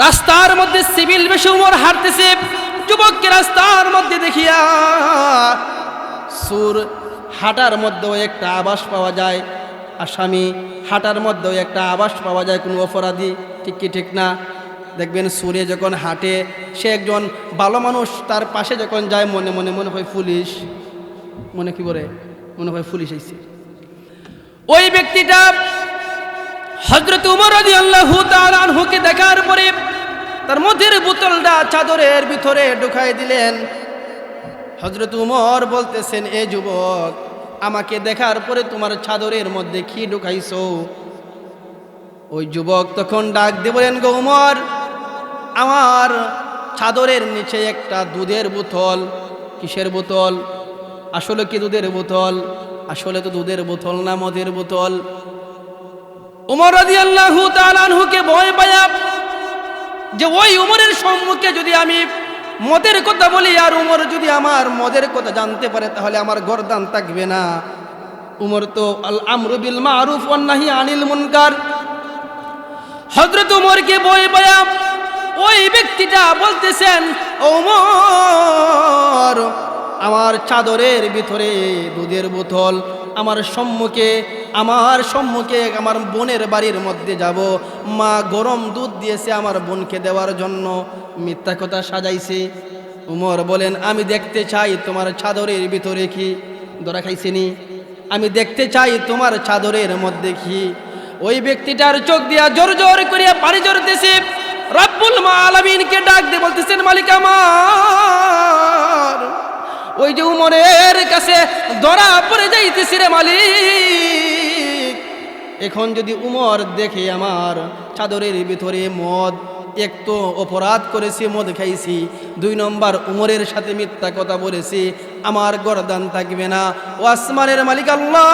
রাস্তার মধ্যে সিভিল বেশে উমর হাঁটতেছে, যুবককে রাস্তার মধ্যে দেখিয়া সুর হাঁটার মধ্যেও একটা আভাস পাওয়া যায়, আসামি হাঁটার মধ্যেও একটা আভাস পাওয়া যায় কোনো অপরাধী, ঠিক কি ঠিক না? দেখবেন সুরে যখন হাঁটে সে একজন ভালো মানুষ, তার পাশে যখন যায় মনে মনে মনে হয় পুলিশ, মনে কি বলে মনে হয় পুলিশ আইছে। ওই ব্যক্তিটা হযরত উমর রাদিয়াল্লাহু তাআলা আনহুকে দেখার পরে তার মদের বোতলটা চাদরের ভিতরে ঢুকাই দিলেন। হযরত উমর বলতেছেন, এ যুবক, আমাকে দেখার পরে তোমার চাদরের মধ্যে কি ঢুকাইছো? ওই যুবক তখন ডাক দিয়ে বলেন, গো উমর, আমার চাদরের নিচে একটা দুধের বোতল। কিসের বোতল? আসলে কি দুধের বোতল? আসলে তো দুধের বোতল না, মদের বোতল। উমর রাদিয়াল্লাহু তাআলা আনহুকে ভয় পায়া যে ওই উমরের সম্মুখে যদি আমি মদের কথা বলি আর উমর যদি আমার মদের কথা জানতে পারে তাহলে আমার গর্দান থাকবে না। উমর তো আল আমরু বিল মারুফ ওয়ান নাহি আনিল মুনকার। হযরত উমরকে ভয় পায়া ওই ব্যক্তিটা বলতেছেন, উমর, আমার চাদরের ভিতরে দুধের বোতল, আমার সম্মুখে আমার বোনের বাড়ির মধ্যে যাব, মা গরম দুধ দিয়েছে আমার বোনকে দেওয়ার জন্য, মিথ্যা কথা সাজাইছে। উমর বলেন, আমি দেখতে চাই তোমার চাদরের ভিতরে কি। ধরা খাইছেনি? আমি দেখতে চাই তোমার চাদরের মধ্যে কি। ওই ব্যক্তিটার চোখ দিয়া জোর জোর করিয়া পানি ঝরতেছে। রব্বুল আলামিনকে ডাক দিয়ে বলতেছেন, মালিক আমার, ওই যে উমরের কাছে ধরা পড়ে যাইতেছি রে মালিক। এখন যদি উমর দেখে আমার চাদরের ভিতরে মদ, এক তো অপরাধ করেছি, মদ খাইছি, 2 নম্বর উমরের সাথে মিথ্যা কথা বলেছি, আমার গর্দান থাকবে না। ও আসমানের মালিক আল্লাহ,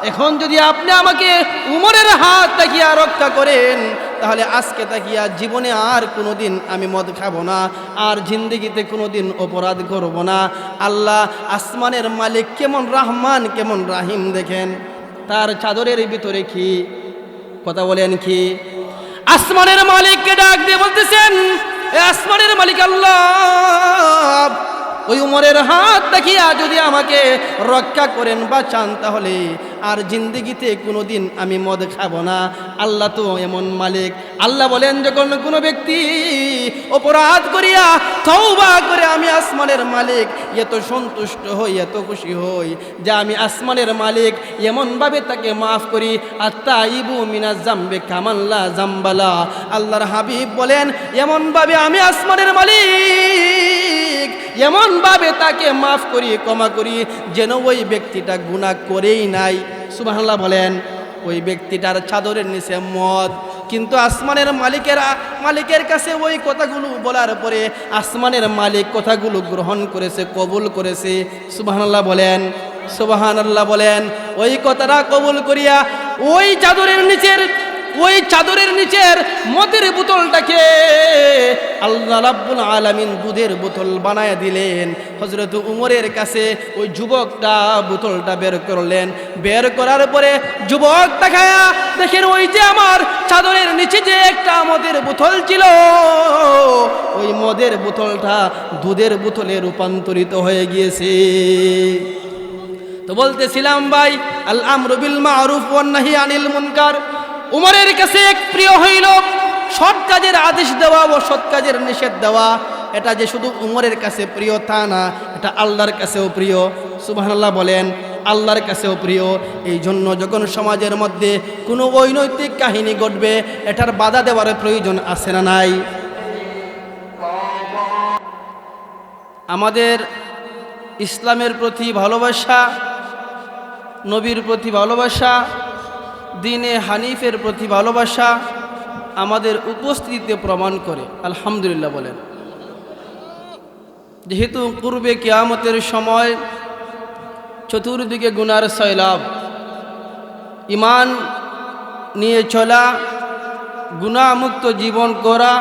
এখন যদি আপনি আমাকে উমরের হাত তাকিয়া রক্ষা করেন তাহলে আজকে তাকিয়া জীবনে আর কোনোদিন আমি মদ খাবো না, আর জিন্দেগিতে কোনোদিন অপরাধ করব না। আল্লাহ আসমানের মালিক কেমন রহমান, কেমন রাহিম দেখেন। তার চাদরের ভিতরে কি কথা বলেন কি? আসমানের মালিককে ডাক দিয়ে বলতেছেন, এ আসমানের মালিক আল্লাহ, ওই উমরের হাত দেখিয়া যদি আমাকে রক্ষা করেন বা চান তাহলে আর জিন্দেগিতে কোনোদিন আমি মদ খাবো না। আল্লাহ তো এমন মালিক। আল্লাহ বলেন, যখন কোনো ব্যক্তি অপরাধ করিয়া তওবা করে আমি আসমানের মালিক এত সন্তুষ্ট হই, এত খুশি হই যে আমি আসমানের মালিক এমনভাবে তাকে মাফ করি, আত্তাইবু মিনাজ জামবি কামান লা জামবালা। আল্লাহর হাবিব বলেন, এমনভাবে আমি আসমানের মালিক এমনভাবে তাকে মাফ করি, ক্ষমা করি যেন ওই ব্যক্তিটা গুনাহ করেই নাই। সুবহানাল্লাহ বলেন। ওই ব্যক্তিটার চাদরের নিচে মদ, কিন্তু আসমানের মালিকের কাছে ওই কথাগুলো বলার পরে আসমানের মালিক কথাগুলো গ্রহণ করেছে, কবুল করেছে। সুবহানাল্লাহ বলেন, সুবহানাল্লাহ বলেন। ওই কথাটা কবুল করিয়া ওই চাদরের নিচের মদের বোতলটাকে আল্লাহ রাব্বুল আলামিন দুধের বোতল বানায় দিলেন। হযরত উমরের কাছে ওই যুবকটা বোতলটা বের করলেন। বের করার পরে যুবক তাকায়া দেখেন, ওই যে আমার চাদরের নিচে যে একটা মদের বোতল ছিল, ওই মদের বোতলটা দুধের বোতলে রূপান্তরিত হয়ে গিয়েছে। তো বলতেছিলাম ভাই, আল আমরু বিল মারুফ ওয়ান নাহি আনিল মুনকার উমরের কাছে এক প্রিয় হইল সৎ কাজের আদেশ দেওয়া ও সৎ কাজের নিষেধ দেওয়া। এটা যে শুধু উমরের কাছে প্রিয় তা না, এটা আল্লাহর কাছেও প্রিয়। সুবহানাল্লাহ বলেন, আল্লাহর কাছেও প্রিয়। এই জন্য যখন সমাজের মধ্যে কোনো অনৈতিক কাহিনী ঘটবে, এটার বাধা দেওয়ার প্রয়োজন আছে না নাই? আমাদের ইসলামের প্রতি ভালোবাসা, নবীর প্রতি ভালোবাসা, দ্বীনে হানিফের প্রতি ভালোবাসা আমাদের উপস্থিতিতে প্রমাণ করে। আলহামদুলিল্লাহ বলেন। যেহেতু পূর্বে কিয়ামতের সময় চতুর্দিকে গুনার সয়লাব, ঈমান নিয়ে চলা, গুনাহমুক্ত জীবন করা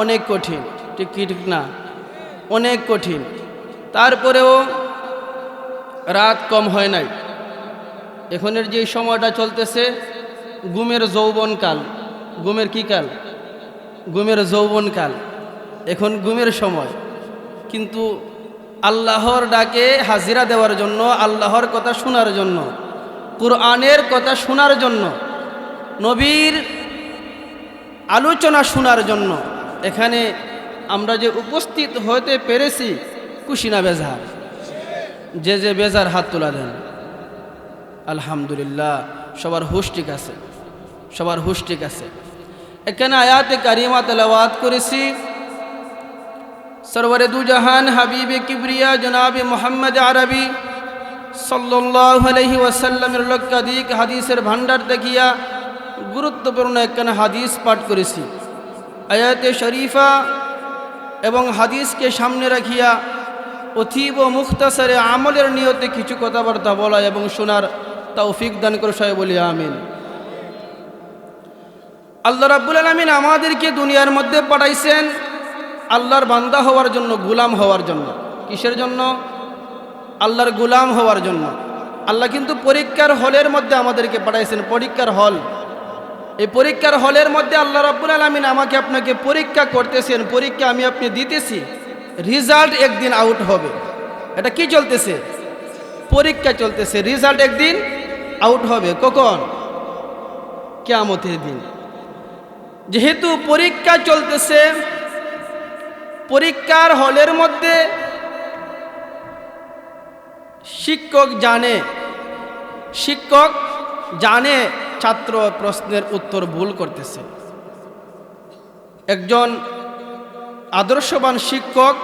অনেক কঠিন, ঠিক কি ঠিক না? অনেক কঠিন। তারপরেও রাত কম হয় নাই। এখনের যে সময়টা চলতেছে গুমের যৌবনকাল, গুমের কি কাল? ঘুমের যৌবনকাল, এখন ঘুমের সময়, কিন্তু আল্লাহর ডাকে হাজিরা দেওয়ার জন্য, আল্লাহর কথা শোনার জন্য, কুরআনের কথা শোনার জন্য, নবীর আলোচনা শোনার জন্য এখানে আমরা যে উপস্থিত হতে পেরেছি, খুশি না বেজার? যে বেজার হাত তোলা দেন। আলহামদুলিল্লাহ, সবার হুশ ঠিক আছে, সবার হুশ ঠিক আছে। এখানে আয়াতে কারিমা তেলাওয়াত করেছি সরওয়ারে দু জাহান হাবিবে কিবরিয়া জনাবে মুহাম্মদ আরবি সাল্লাল্লাহু আলাইহি ওয়াসাল্লামের লক্ষাধিক হাদিসের ভান্ডার দেখিয়া গুরুত্বপূর্ণ একখানা হাদিস পাঠ করেছি। আয়াতে শরীফা এবং হাদিসকে সামনে রাখিয়া অতীব মুখতাসারে আমলের নিয়তে কিছু কথাবার্তা বলা এবং শোনার তৌফিক দান করে সবাই বলি আমিন। আল্লাহ রাব্বুল আলামিন আমাদেরকে দুনিয়ার মধ্যে পাঠাইছেন আল্লাহর বান্দা হওয়ার জন্য, গোলাম হওয়ার জন্য। কিসের জন্য? আল্লাহর গোলাম হওয়ার জন্য। আল্লাহ কিন্তু পরীক্ষার হলের মধ্যে আমাদেরকে পাঠাইছেন, পরীক্ষার হল। এই পরীক্ষার হলের মধ্যে আল্লাহ রাব্বুল আলামিন আমাকে আপনাকে পরীক্ষা করতেছেন, পরীক্ষা আমি আপনি দিতেছি, রেজাল্ট একদিন আউট হবে। এটা কি চলতেছে? পরীক্ষা চলতেছে, রেজাল্ট একদিন আউট হবে। কখন? কিয়ামতের দিন। যেহেতু পরীক্ষা চলতেছে, পরীক্ষার হলের মধ্যে শিক্ষক জানে ছাত্র প্রশ্নের উত্তর ভুল করতেছে। একজন আদর্শবান শিক্ষক,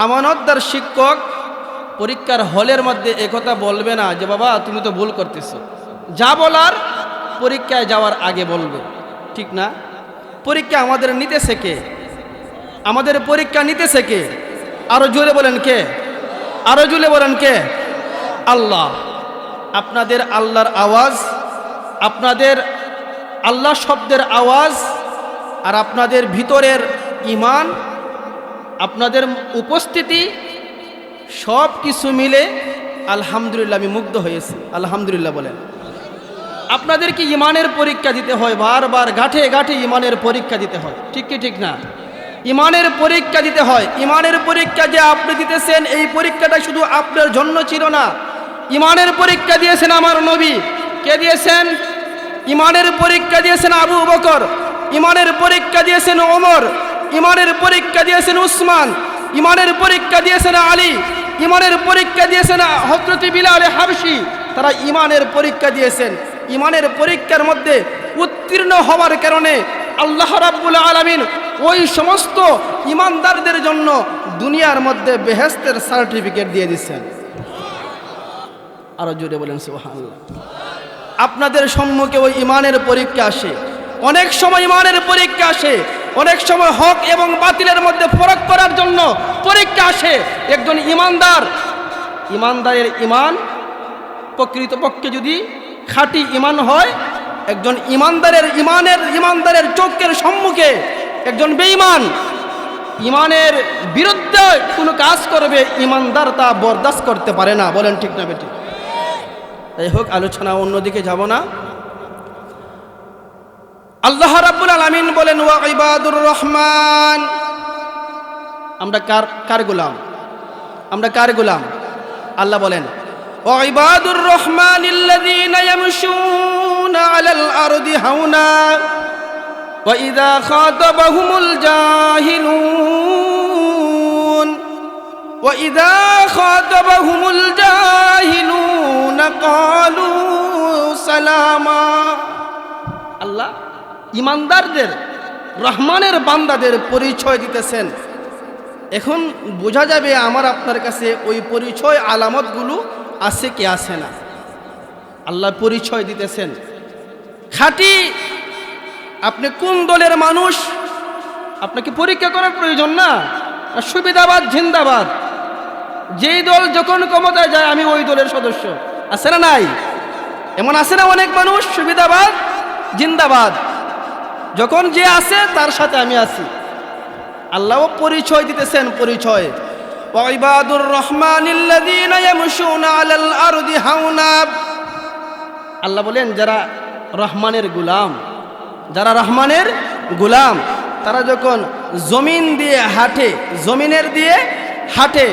আমানতদার শিক্ষক পরীক্ষার হলের মধ্যে একথা বলবে না যে বাবা তুমি তো ভুল করতেছো। যা বলার পরীক্ষায় যাওয়ার আগে বলবে, ঠিক না? পরীক্ষা আমাদের নিতেছে কে? আমাদের পরীক্ষা নিতেছে কে? আরো জোরে বলেন কে? আরো জোরে বলেন কে? আল্লাহ। আপনাদের আল্লাহর আওয়াজ, আপনাদের আল্লাহ শব্দের আওয়াজ, আর আপনাদের ভিতরের ঈমান, আপনাদের উপস্থিতি, সব কিছু মিলে আলহামদুলিল্লাহ আমি মুগ্ধ হয়েছি। আলহামদুলিল্লাহ বলেন। আপনাদেরকে ঈমানের পরীক্ষা দিতে হয়, বারবার গাঁঠে গাঁঠে ঈমানের পরীক্ষা দিতে হয়, ঠিক কি ঠিক না? ঈমানের পরীক্ষা দিতে হয়। ঈমানের পরীক্ষা যে আপনি দিতেছেন, এই পরীক্ষাটা শুধু আপনার জন্য ছিল না। ঈমানের পরীক্ষা দিয়েছেন আমার নবী। কে দিয়েছেন? ঈমানের পরীক্ষা দিয়েছেন আবু বকর, ঈমানের পরীক্ষা দিয়েছেন ওমর, ঈমানের পরীক্ষা দিয়েছেন উসমান, ঈমানের পরীক্ষা দিয়েছেন আলী, ঈমানের পরীক্ষা দিয়েছেন হযরত বিলাল হাবশী। তারা ঈমানের পরীক্ষা দিয়েছেন। ঈমানের পরীক্ষার মধ্যে উত্তীর্ণ হওয়ার কারণে আল্লাহ রাব্বুল আলামিন ওই সমস্ত ঈমানদারদের জন্য দুনিয়ার মধ্যে বেহেশতের সার্টিফিকেট দিয়ে দিচ্ছেন। আরো জোরে বলেন সুবহানাল্লাহ। আপনাদের সম্মুখে ওই ঈমানের পরীক্ষা আসে, অনেক সময় ঈমানের পরীক্ষা আসে, অনেক সময় হক এবং বাতিলের মধ্যে ফরক করার জন্য পরীক্ষা আসে। একজন ঈমানদারের ঈমান প্রকৃতপক্ষে যদি খাঁটি ঈমান হয়, একজন ঈমানদারের চোখের সম্মুখে একজন বেঈমান ঈমানের বিরুদ্ধে কোনো কাজ করবে, ঈমানদার তা বরদাস্ত করতে পারে না। বলেন ঠিক না বেটি? তাই হোক, আলোচনা অন্যদিকে যাব না। আল্লাহ রাব্বুল আলামিন বলেন ওয়া ইবাদুর রহমান। আমরা কার গোলাম? আমরা কার গোলাম? আল্লাহ বলেন ওয়া ইবাদুর রহমানিল্লাযীনা ইয়ামশুনা আলাল আরদি হাওনা ওয়া ইযা খাতাবাহুমুল জাহিলুন ওয়া ইযা খাতাবাহুমুল জাহিলুনা ক্বালু সালামা। আল্লাহ ঈমানদারদের, রহমানের বান্দাদের পরিচয় দিতেছেন। এখন বোঝা যাবে আমার আপনার কাছে ওই পরিচয় আলামতগুলো আছে কি আছে না। আল্লাহ পরিচয় দিতেছেন। খাঁটি আপনি কোন দলের মানুষ আপনাকে পরীক্ষা করার প্রয়োজন না। সুবিধাবাদ জিন্দাবাদ, যেই দল যখন ক্ষমতায় যায় আমি ওই দলের সদস্য, আছে না নাই? এমন আছে না অনেক মানুষ? সুবিধাবাদ জিন্দাবাদ, যখন যে আছে তার সাথে আমি আছি। আল্লাহও পরিচয় দিতেছেন। পরিচয় ওয়া ইবাদুর রহমানিল্লাযীনা ইয়ামশুনা আলাল আরদি হাওনা। আল্লাহ বলেন যারা রহমানের গোলাম, যারা রহমানের গোলাম, তারা যখন জমিন দিয়ে হাঁটে, জমিনের দিয়ে হাঁটে,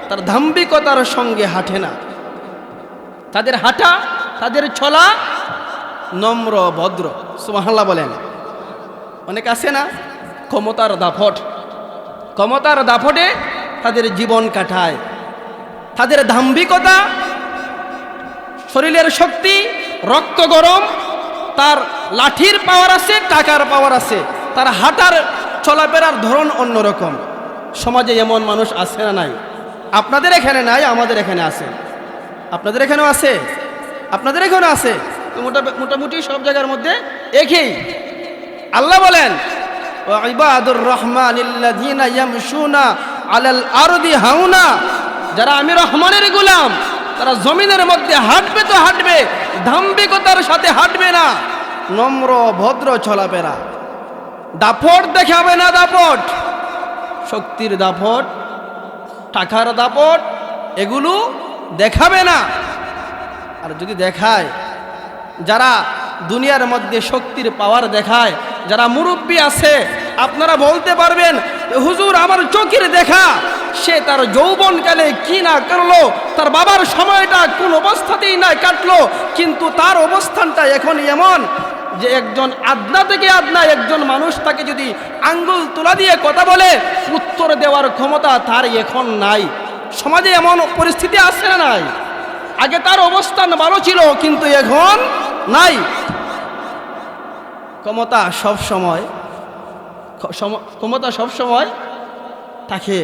তার দাম্ভিকতার সঙ্গে হাঁটে না। তাদের হাঁটা, তাদের চলা নম্র ভদ্র। সুবহানাল্লাহ বলেন। অনেক আছে না ক্ষমতার দাপট, ক্ষমতার দাপটে তাদের জীবন কাটায়। তাদের দাম্ভিকতা, শরীরের শক্তি, রক্ত গরম, তার লাঠির পাওয়ার আছে, টাকার পাওয়ার আছে, তার হাঁটার চলাফেরার ধরন অন্যরকম। সমাজে এমন মানুষ আছে না নাই? আপনাদের এখানে নাই, আমাদের এখানে আছে। আপনাদের এখানেও আছে, আপনাদের এখানেও আছে। তো মোটামুটি সব জায়গার মধ্যে একই। আল্লাহ বলেন, ইবাদুর রহমানিল্লাযীনা ইয়ামশুনা আলাল আরদি হাওনা, যারা আমি রহমানের গোলাম তারা জমিনের মধ্যে হাঁটবে তো হাঁটবে, দাম্ভিকতার সাথে হাঁটবে না, নম্র ভদ্র চলাফেরা। দাপট দেখাবে না, দাপট, শক্তির দাপট, টাকার দাপট, এগুলো দেখাবে না। আর যদি দেখায়, যারা দুনিয়ার মধ্যে শক্তির পাওয়ার দেখায়, যারা মুরব্বী আছে, আপনারা বলতে পারবেন হুজুর আমার চোখের দেখা, সে তার যৌবনকালে কি না করলো, তার বাবার সময়টা কোন অবস্থাতেই না কাটলো, কিন্তু তার অবস্থানটা এখন এমন যে একজন আদনা থেকে আদনা একজন মানুষ তাকে যদি আঙ্গুল তোলা দিয়ে কথা বলে উত্তর দেওয়ার ক্ষমতা তার এখন নাই। সমাজে এমন পরিস্থিতি আছে না নাই? আগে তার অবস্থান ভালো ছিল, কিন্তু এখন নাই। ক্ষমতা সব সময় থাকে।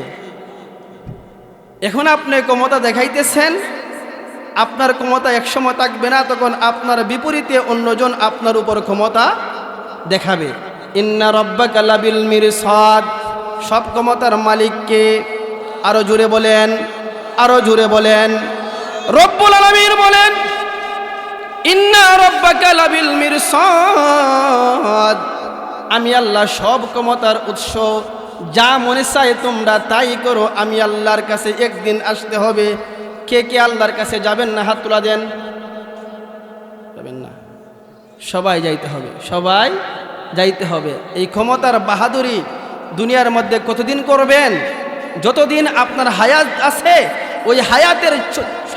এখন আপনি ক্ষমতা দেখাইতেছেন, আপনার ক্ষমতা একসময় থাকবে না, তখন আপনার বিপরীতে অন্যজন আপনার উপর ক্ষমতা দেখাবে। ইন্না রাব্বাকা লাবিল মিরসাদ, সব ক্ষমতার মালিককে। আরো জোরে বলেন, আরো জোরে বলেন। রব্বুল আলামিন বলেন, ইন্না রাব্বাকা লাবিল মিরসাদ, আমি আল্লাহ সব ক্ষমতার উৎস, যা মনে চায় তোমরা তাই করো, আমি আল্লাহর কাছে একদিন আসতে হবে। কে কে আল্লাহর কাছে যাবেন না? হাত তুলা দেন। যাবেন না? সবাই যাইতে হবে, সবাই যাইতে হবে। এই ক্ষমতার বাহাদুরি দুনিয়ার মধ্যে কতদিন করবেন? যতদিন আপনার হায়াত আছে, ওই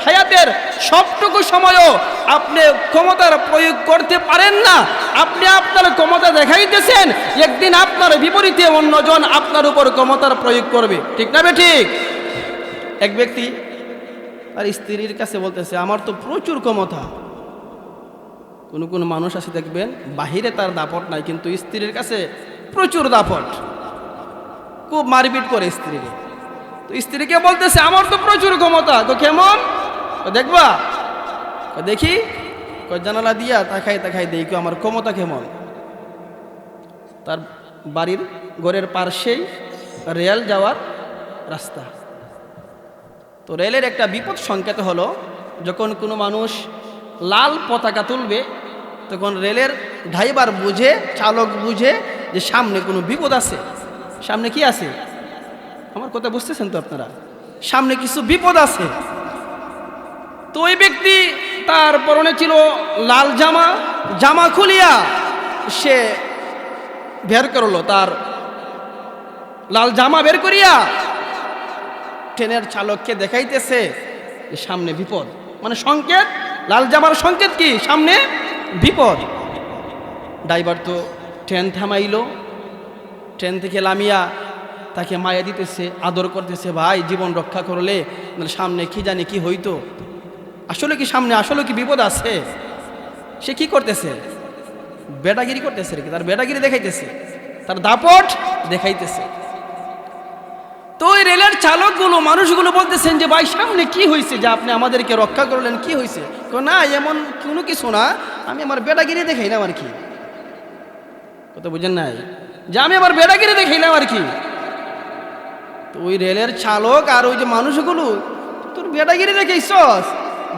হায়াতের সবটুকু সময়ও আপনি ক্ষমতার প্রয়োগ করতে পারেন না। আপনি আপনার ক্ষমতা দেখাইতেছেন, একদিন আপনার বিপরীতে অন্যজন আপনার উপর ক্ষমতার প্রয়োগ করবে। ঠিক না ঠিক? এক ব্যক্তি তার স্ত্রীর কাছে বলতেছে, আমার তো প্রচুর ক্ষমতা। কোন মানুষ আছে দেখবেন বাহিরে তার দাপট নাই, কিন্তু স্ত্রীর কাছে প্রচুর দাপট, খুব মারপিট করে স্ত্রীকে। তো স্ত্রীকে বলতেছে, আমার তো প্রচুর ক্ষমতা। তো কেমন দেখবা? দেখি। জানালা দিয়া তাকাই দেখি আমার ক্ষমতা কেমন। তার বাড়ির ঘরের পাশেই রেল যাওয়ার রাস্তা। তো রেলের একটা বিপদ সংকেত হলো, যখন কোনো মানুষ লাল পতাকা তুলবে, তখন রেলের ড্রাইভার বুঝে, চালক বুঝে যে সামনে কোনো বিপদ আছে। সামনে কি আছে? আমার কথা বুঝতেছেন তো আপনারা? সামনে কিছু বিপদ আছে। তো ওই ব্যক্তি, তার পরনে ছিল লাল জামা খুলিয়া সে বের করলো, তার লাল জামা বের করিয়া ট্রেনের চালককে দেখাইতেছে যে সামনে বিপদ। মানে সংকেত, লাল জামার সংকেত কি? সামনে বিপদ। ড্রাইভার তো ট্রেন থামাইলো, ট্রেন থেকে নামিয়া তাকে মায়া দিতেছে, আদর করতেছে, ভাই জীবন রক্ষা করলে, মানে সামনে কি জানি কি হইতো, আসলে কি সামনে আসলে কি বিপদ আছে। সে কি করতেছে? বেটাগিরি করতেছে, তার বেটাগিরি দেখাইতেছে, তার দাপট দেখাইতেছে। তো ওই রেলের চালকগুলো, মানুষগুলো বলতেছেন যে ভাই সামনে কি হয়েছে যে আপনি আমাদেরকে রক্ষা করলেন, কি হয়েছে? না এমন কোনো কিছু না, আমি আমার বেটাগিরি দেখাইলাম আর কি। কথা বুঝেন নাই? যে আমি আমার বেটাগিরি দেখাইলাম আর কি। তো ওই রেলের চালক আর ওই যে মানুষগুলো, তোর বেটাগিরি দেখাইছস,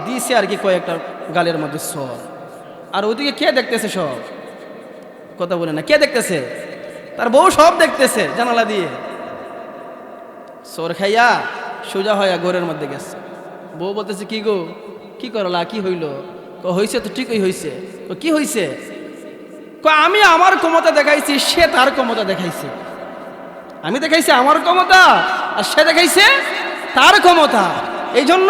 দিছে আর কি কয়েকটা গালের মধ্যে সর। আর ওইদিকে কে দেখতেছে? সব কথা বলে না, কে দেখতেছে? তার বউ সব দেখতেছে জানালা দিয়ে। সর খাইয়া সোজা হইয়া ঘরের মধ্যে গেছে। বউ বলতেছে, কি গো, কি করলা, কি হইল? হইছে তো ঠিকই হইছে। কি হইছে? আমি আমার ক্ষমতা দেখাইছি, সে তার ক্ষমতা দেখাইছে। আমি দেখাইছি আমার ক্ষমতা, আর সে দেখাইছে তার ক্ষমতা। এই জন্য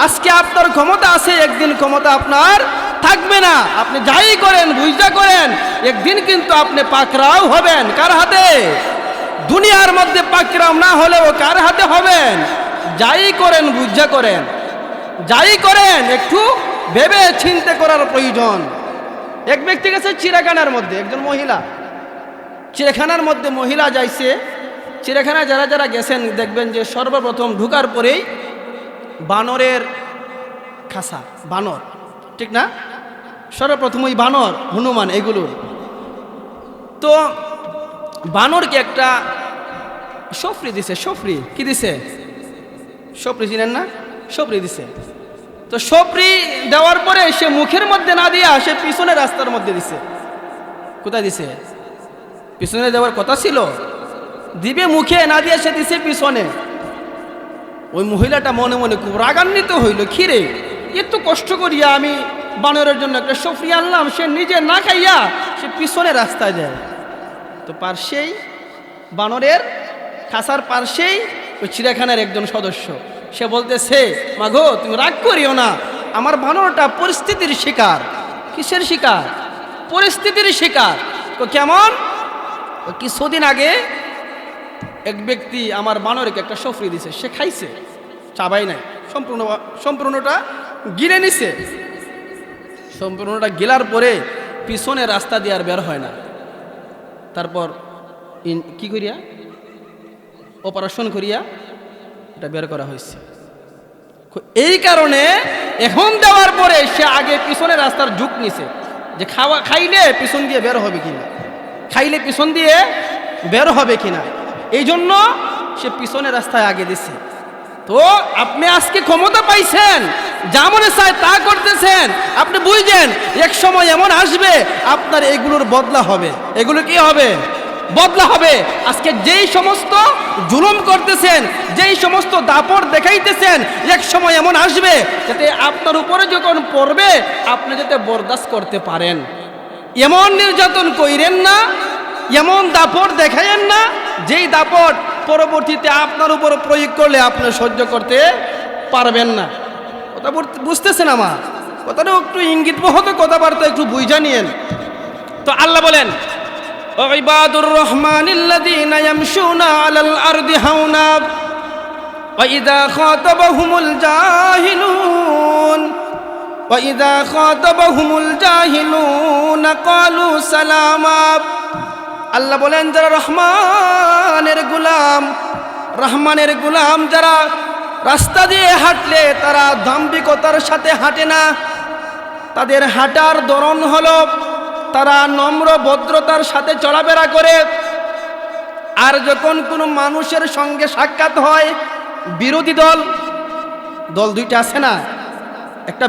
আজকে আপনার ক্ষমতা আছে, একদিন ক্ষমতা আপনার থাকবে না। আপনি যাই করেন, বুঝা করেন, একদিন কিন্তু আপনি পাকড়াও হবেন। কার হাতে? দুনিয়ার মধ্যে পাকড়াও না হলেও কার হাতে হবেন? যাই করেন বুঝা করেন, যাই করেন একটু ভেবে চিন্তা করার প্রয়োজন। এক ব্যক্তি গেছে চিড়িয়াখানার মধ্যে, একজন মহিলা চিড়িয়াখানার মধ্যে মহিলা যাইছে। চিড়িয়াখানায় যারা যারা গেছেন দেখবেন যে সর্বপ্রথম ঢুকার পরেই বানরের খাসা, বানর, ঠিক না? সর্বপ্রথম ওই বানর, হনুমান, এগুলো। তো বানরকে একটা সফরি দিছে। সফরি কি দিছে? সফরি চিনেন না? সফরি দিছে। তো সফরি দেওয়ার পরে সে মুখের মধ্যে না দিয়া সে পিছনের রাস্তার মধ্যে দিছে। কোথায় দিছে? পিছনে দেওয়ার কথা ছিল, দিবে মুখে না দিয়ে সে দিছে পিছনে। ওই মহিলাটা মনে মনে খুব রাগান্বিত হইল, খিরে এত কষ্ট করিয়া আমি বানরের জন্য একটা সফরি আনলাম, সে নিজে না খাইয়া সে পিছনে রাস্তায় যায়। তো পার্শ্বেই বানরের খাসার পার্শ্বেই ওই চিড়িয়াখানার একজন সদস্য, সে বলতেছে, মাগো তুমি রাগ করিও না, আমার বানরটা পরিস্থিতির শিকার। কিসের শিকার? পরিস্থিতির শিকার। তো কেমন? কিছুদিন আগে এক ব্যক্তি আমার বানরকে একটা সফরি দিছে, সে খাইছে, চাবাই নাই, সম্পূর্ণটা গিলে নিছে। সম্পূর্ণটা গিলার পরে পিছনে রাস্তা দিয়ে আর বের হয় না। তারপর কি করিয়া অপারেশন করিয়া এটা বের করা হয়েছে। এই কারণে এখন দেওয়ার পরে সে আগে পিছনে রাস্তার ঝুঁক নিছে, যে খাইলে পিছন দিয়ে বের হবে কিনা, খাইলে পিছন দিয়ে বের হবে কিনা। এই জন্য সে পিছনে রাস্তায় আগে দিছে। তো আপনি আজকে ক্ষমতা পাইছেন, যা মনে চায় তা করতেছেন, আপনি বুঝছেন এক সময় এমন আসবে আপনার এগুলোর বদলা হবে। এগুলো কি হবে? বদলা হবে। আজকে যেই সমস্ত জুলুম করতেছেন, যেই সমস্ত দাপট দেখাইতেছেন, এক সময় এমন আসবে যাতে আপনার উপরে যখন পড়বে আপনি যাতে বরদাস্ত করতে পারেন। এমন নির্যাতন কইরেন না, এমন দাপট দেখাইয়েন না যেই দাপট পরবর্তীতে আপনার উপর প্রয়োগ করলে আপনি সহ্য করতে পারবেন না। কথা বুঝতেছেন আমার কথাটা? একটু ইঙ্গিতবহত কথাবার্তা একটু বুঝা নিয়েন। তো আল্লাহ বলেন, ইবাদুর রহমানিল্লাযীনা ইয়ামশুনা আলাল আরদি হাওনা ওয়া ইযা খাতাবাহুমুল জাহিলুন ক্বালু সালামা। আল্লাহ বলেন, যারা রহমানের গোলাম যারা রাস্তা দিয়ে হাঁটলে তারা দাম্ভিকতার সাথে হাঁটে না। তাদের হাঁটার ধরন হলো তারা নম্র ভদ্রতার সাথে চলাফেরা করে। আর যখন কোনো মানুষের সঙ্গে সাক্ষাৎ হয়, বিরোধী দল দুইটা আছে না, একটা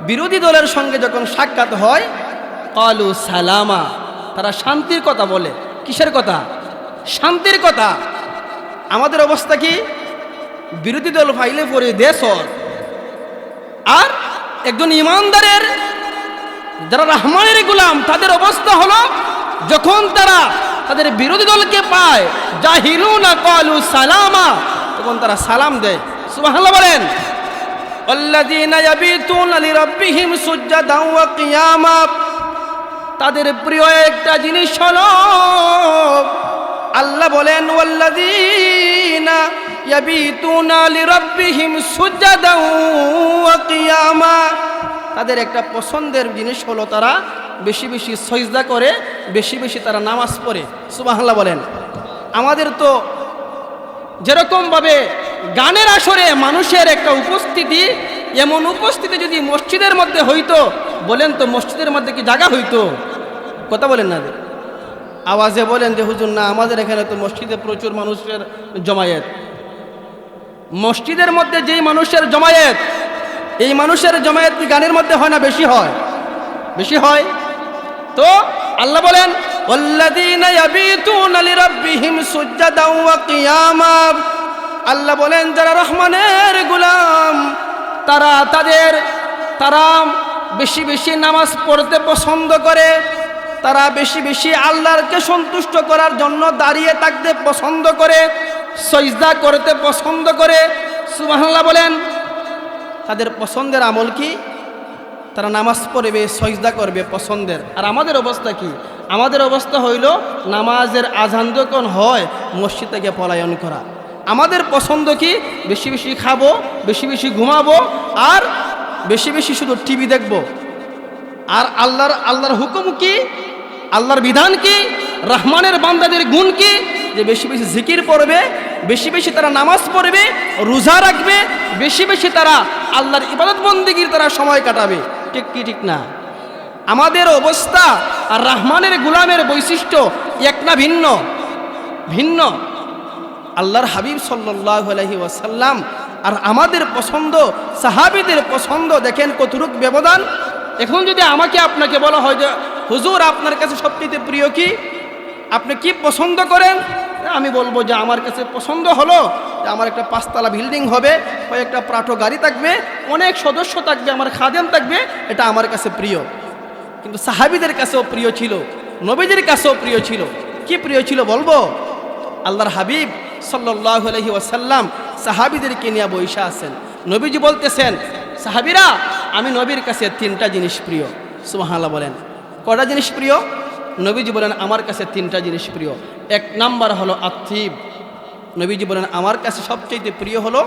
বিরোধী দলের সঙ্গে যখন সাক্ষাৎ হয়, ক্বালু সালামা, তারা শান্তির কথা বলে। কিসের কথা? শান্তির কথা। আমাদের অবস্থা কি? বিরোধী দল ফাইলে পড়ে দেশর। আর একজন ইমানদারের, যারা রহমানের গোলাম, তাদের অবস্থা হলো যখন তারা তাদের বিরোধী দলকে পায়, জাহিলুনা ক্বালু সালামা, তখন তারা সালাম দেয়। সুবহানাল্লাহ বলেন। আল্লাযীনা ইয়াবিতুনা লিরাব্বিহিম সুজদান ওয়া কিয়ামা, তাদের প্রিয় একটা জিনিস হলো, আল্লাহ বলেন, ওয়াল্লাযীনা ইয়াবিতুনা লিরাব্বিহিম সুজদান ওয়া কিয়ামা, তাদের একটা পছন্দের জিনিস হলো তারা বেশি বেশি সিজদা করে, বেশি বেশি তারা নামাজ পড়ে। সুবহানাল্লাহ বলেন। আমাদের তো যেরকমভাবে গানের আসরে মানুষের একটা উপস্থিতি, এমন উপস্থিতি যদি মসজিদের মধ্যে হইতো, বলেন তো মসজিদের মধ্যে কি জায়গা হইতো? কথা বলেন না, আওয়াজে বলেন যে হুজুর না, আমাদের এখানে তো মসজিদে প্রচুর মানুষের জমায়েত। মসজিদের মধ্যে যেই মানুষের জমায়েত, এই মানুষের জমায়েত কি গানের মধ্যে হয় না বেশি হয়? বেশি হয়। তো আল্লাহ বলেন, ওয়াল্লাযীনা ইয়াবিতুনা লিরাব্বিহিম সুজদান ওয়া কিয়ামা, আল্লাহ বলেন যারা রহমানের গোলাম তারা বেশি বেশি নামাজ পড়তে পছন্দ করে। তারা বেশি বেশি আল্লাহকে সন্তুষ্ট করার জন্য দাঁড়িয়ে থাকতে পছন্দ করে, সজদা করতে পছন্দ করে। সুবহানাল্লাহ বলেন। তাদের পছন্দের আমল কি? তারা নামাজ পড়বে, সজদা করবে পছন্দের। আর আমাদের অবস্থা কি? আমাদের অবস্থা হইল নামাজের আজান যখন হয় মসজিদ থেকে পলায়ন করা। আমাদের পছন্দ কি? বেশি বেশি খাবো, বেশি বেশি ঘুমাবো, আর বেশি বেশি শুধু টিভি দেখব। আর আল্লাহর হুকুম কি? আল্লাহর বিধান কি? রহমানের বান্দাদের গুণ কি? যে বেশি বেশি জিকির পড়বে, বেশি বেশি তারা নামাজ পড়বে, রোজা রাখবে, বেশি বেশি তারা আল্লাহর ইবাদত বন্দেগীর তারা সময় কাটাবে। ঠিক কি ঠিক না? আমাদের অবস্থা আর রহমানের গুলামের বৈশিষ্ট্য এক না ভিন্ন? ভিন্ন। আল্লাহর হাবিব সাল্লাল্লাহু আলাইহি ওয়াসাল্লাম আর আমাদের পছন্দ, সাহাবীদের পছন্দ দেখেন কতটুক ব্যবধান। এখন যদি আমাকে আপনাকে বলা হয় যে হুজুর আপনার কাছে সবচেয়ে প্রিয় কি, আপনি কি পছন্দ করেন? আমি বলবো যে আমার কাছে পছন্দ হলো যে আমার একটা 5 তলা বিল্ডিং হবে, কয়েকটা প্রাটো গাড়ি থাকবে, অনেক সদস্য থাকবে, আমার খাদেম থাকবে, এটা আমার কাছে প্রিয়। কিন্তু সাহাবীদের কাছেও প্রিয় ছিল, নবীদের কাছেও প্রিয় ছিল। কি প্রিয় ছিল বলবো? আল্লাহর হাবিব সাল্লাল্লাহু আলাইহি ওয়াসাল্লাম সাহাবীদেরকে নিয়ে বৈশা আছেন। নবীজি বলতেছেন, সাহাবীরা আমি নবীর কাছে 3টা জিনিস প্রিয়। সুবহানাল্লাহ বলেন। কয়টা জিনিস প্রিয়? নবীজি বলেন আমার কাছে 3টা জিনিস প্রিয়। 1 নাম্বার হলো আতিব। নবীজি বলেন আমার কাছে সবচেয়ে প্রিয় হলো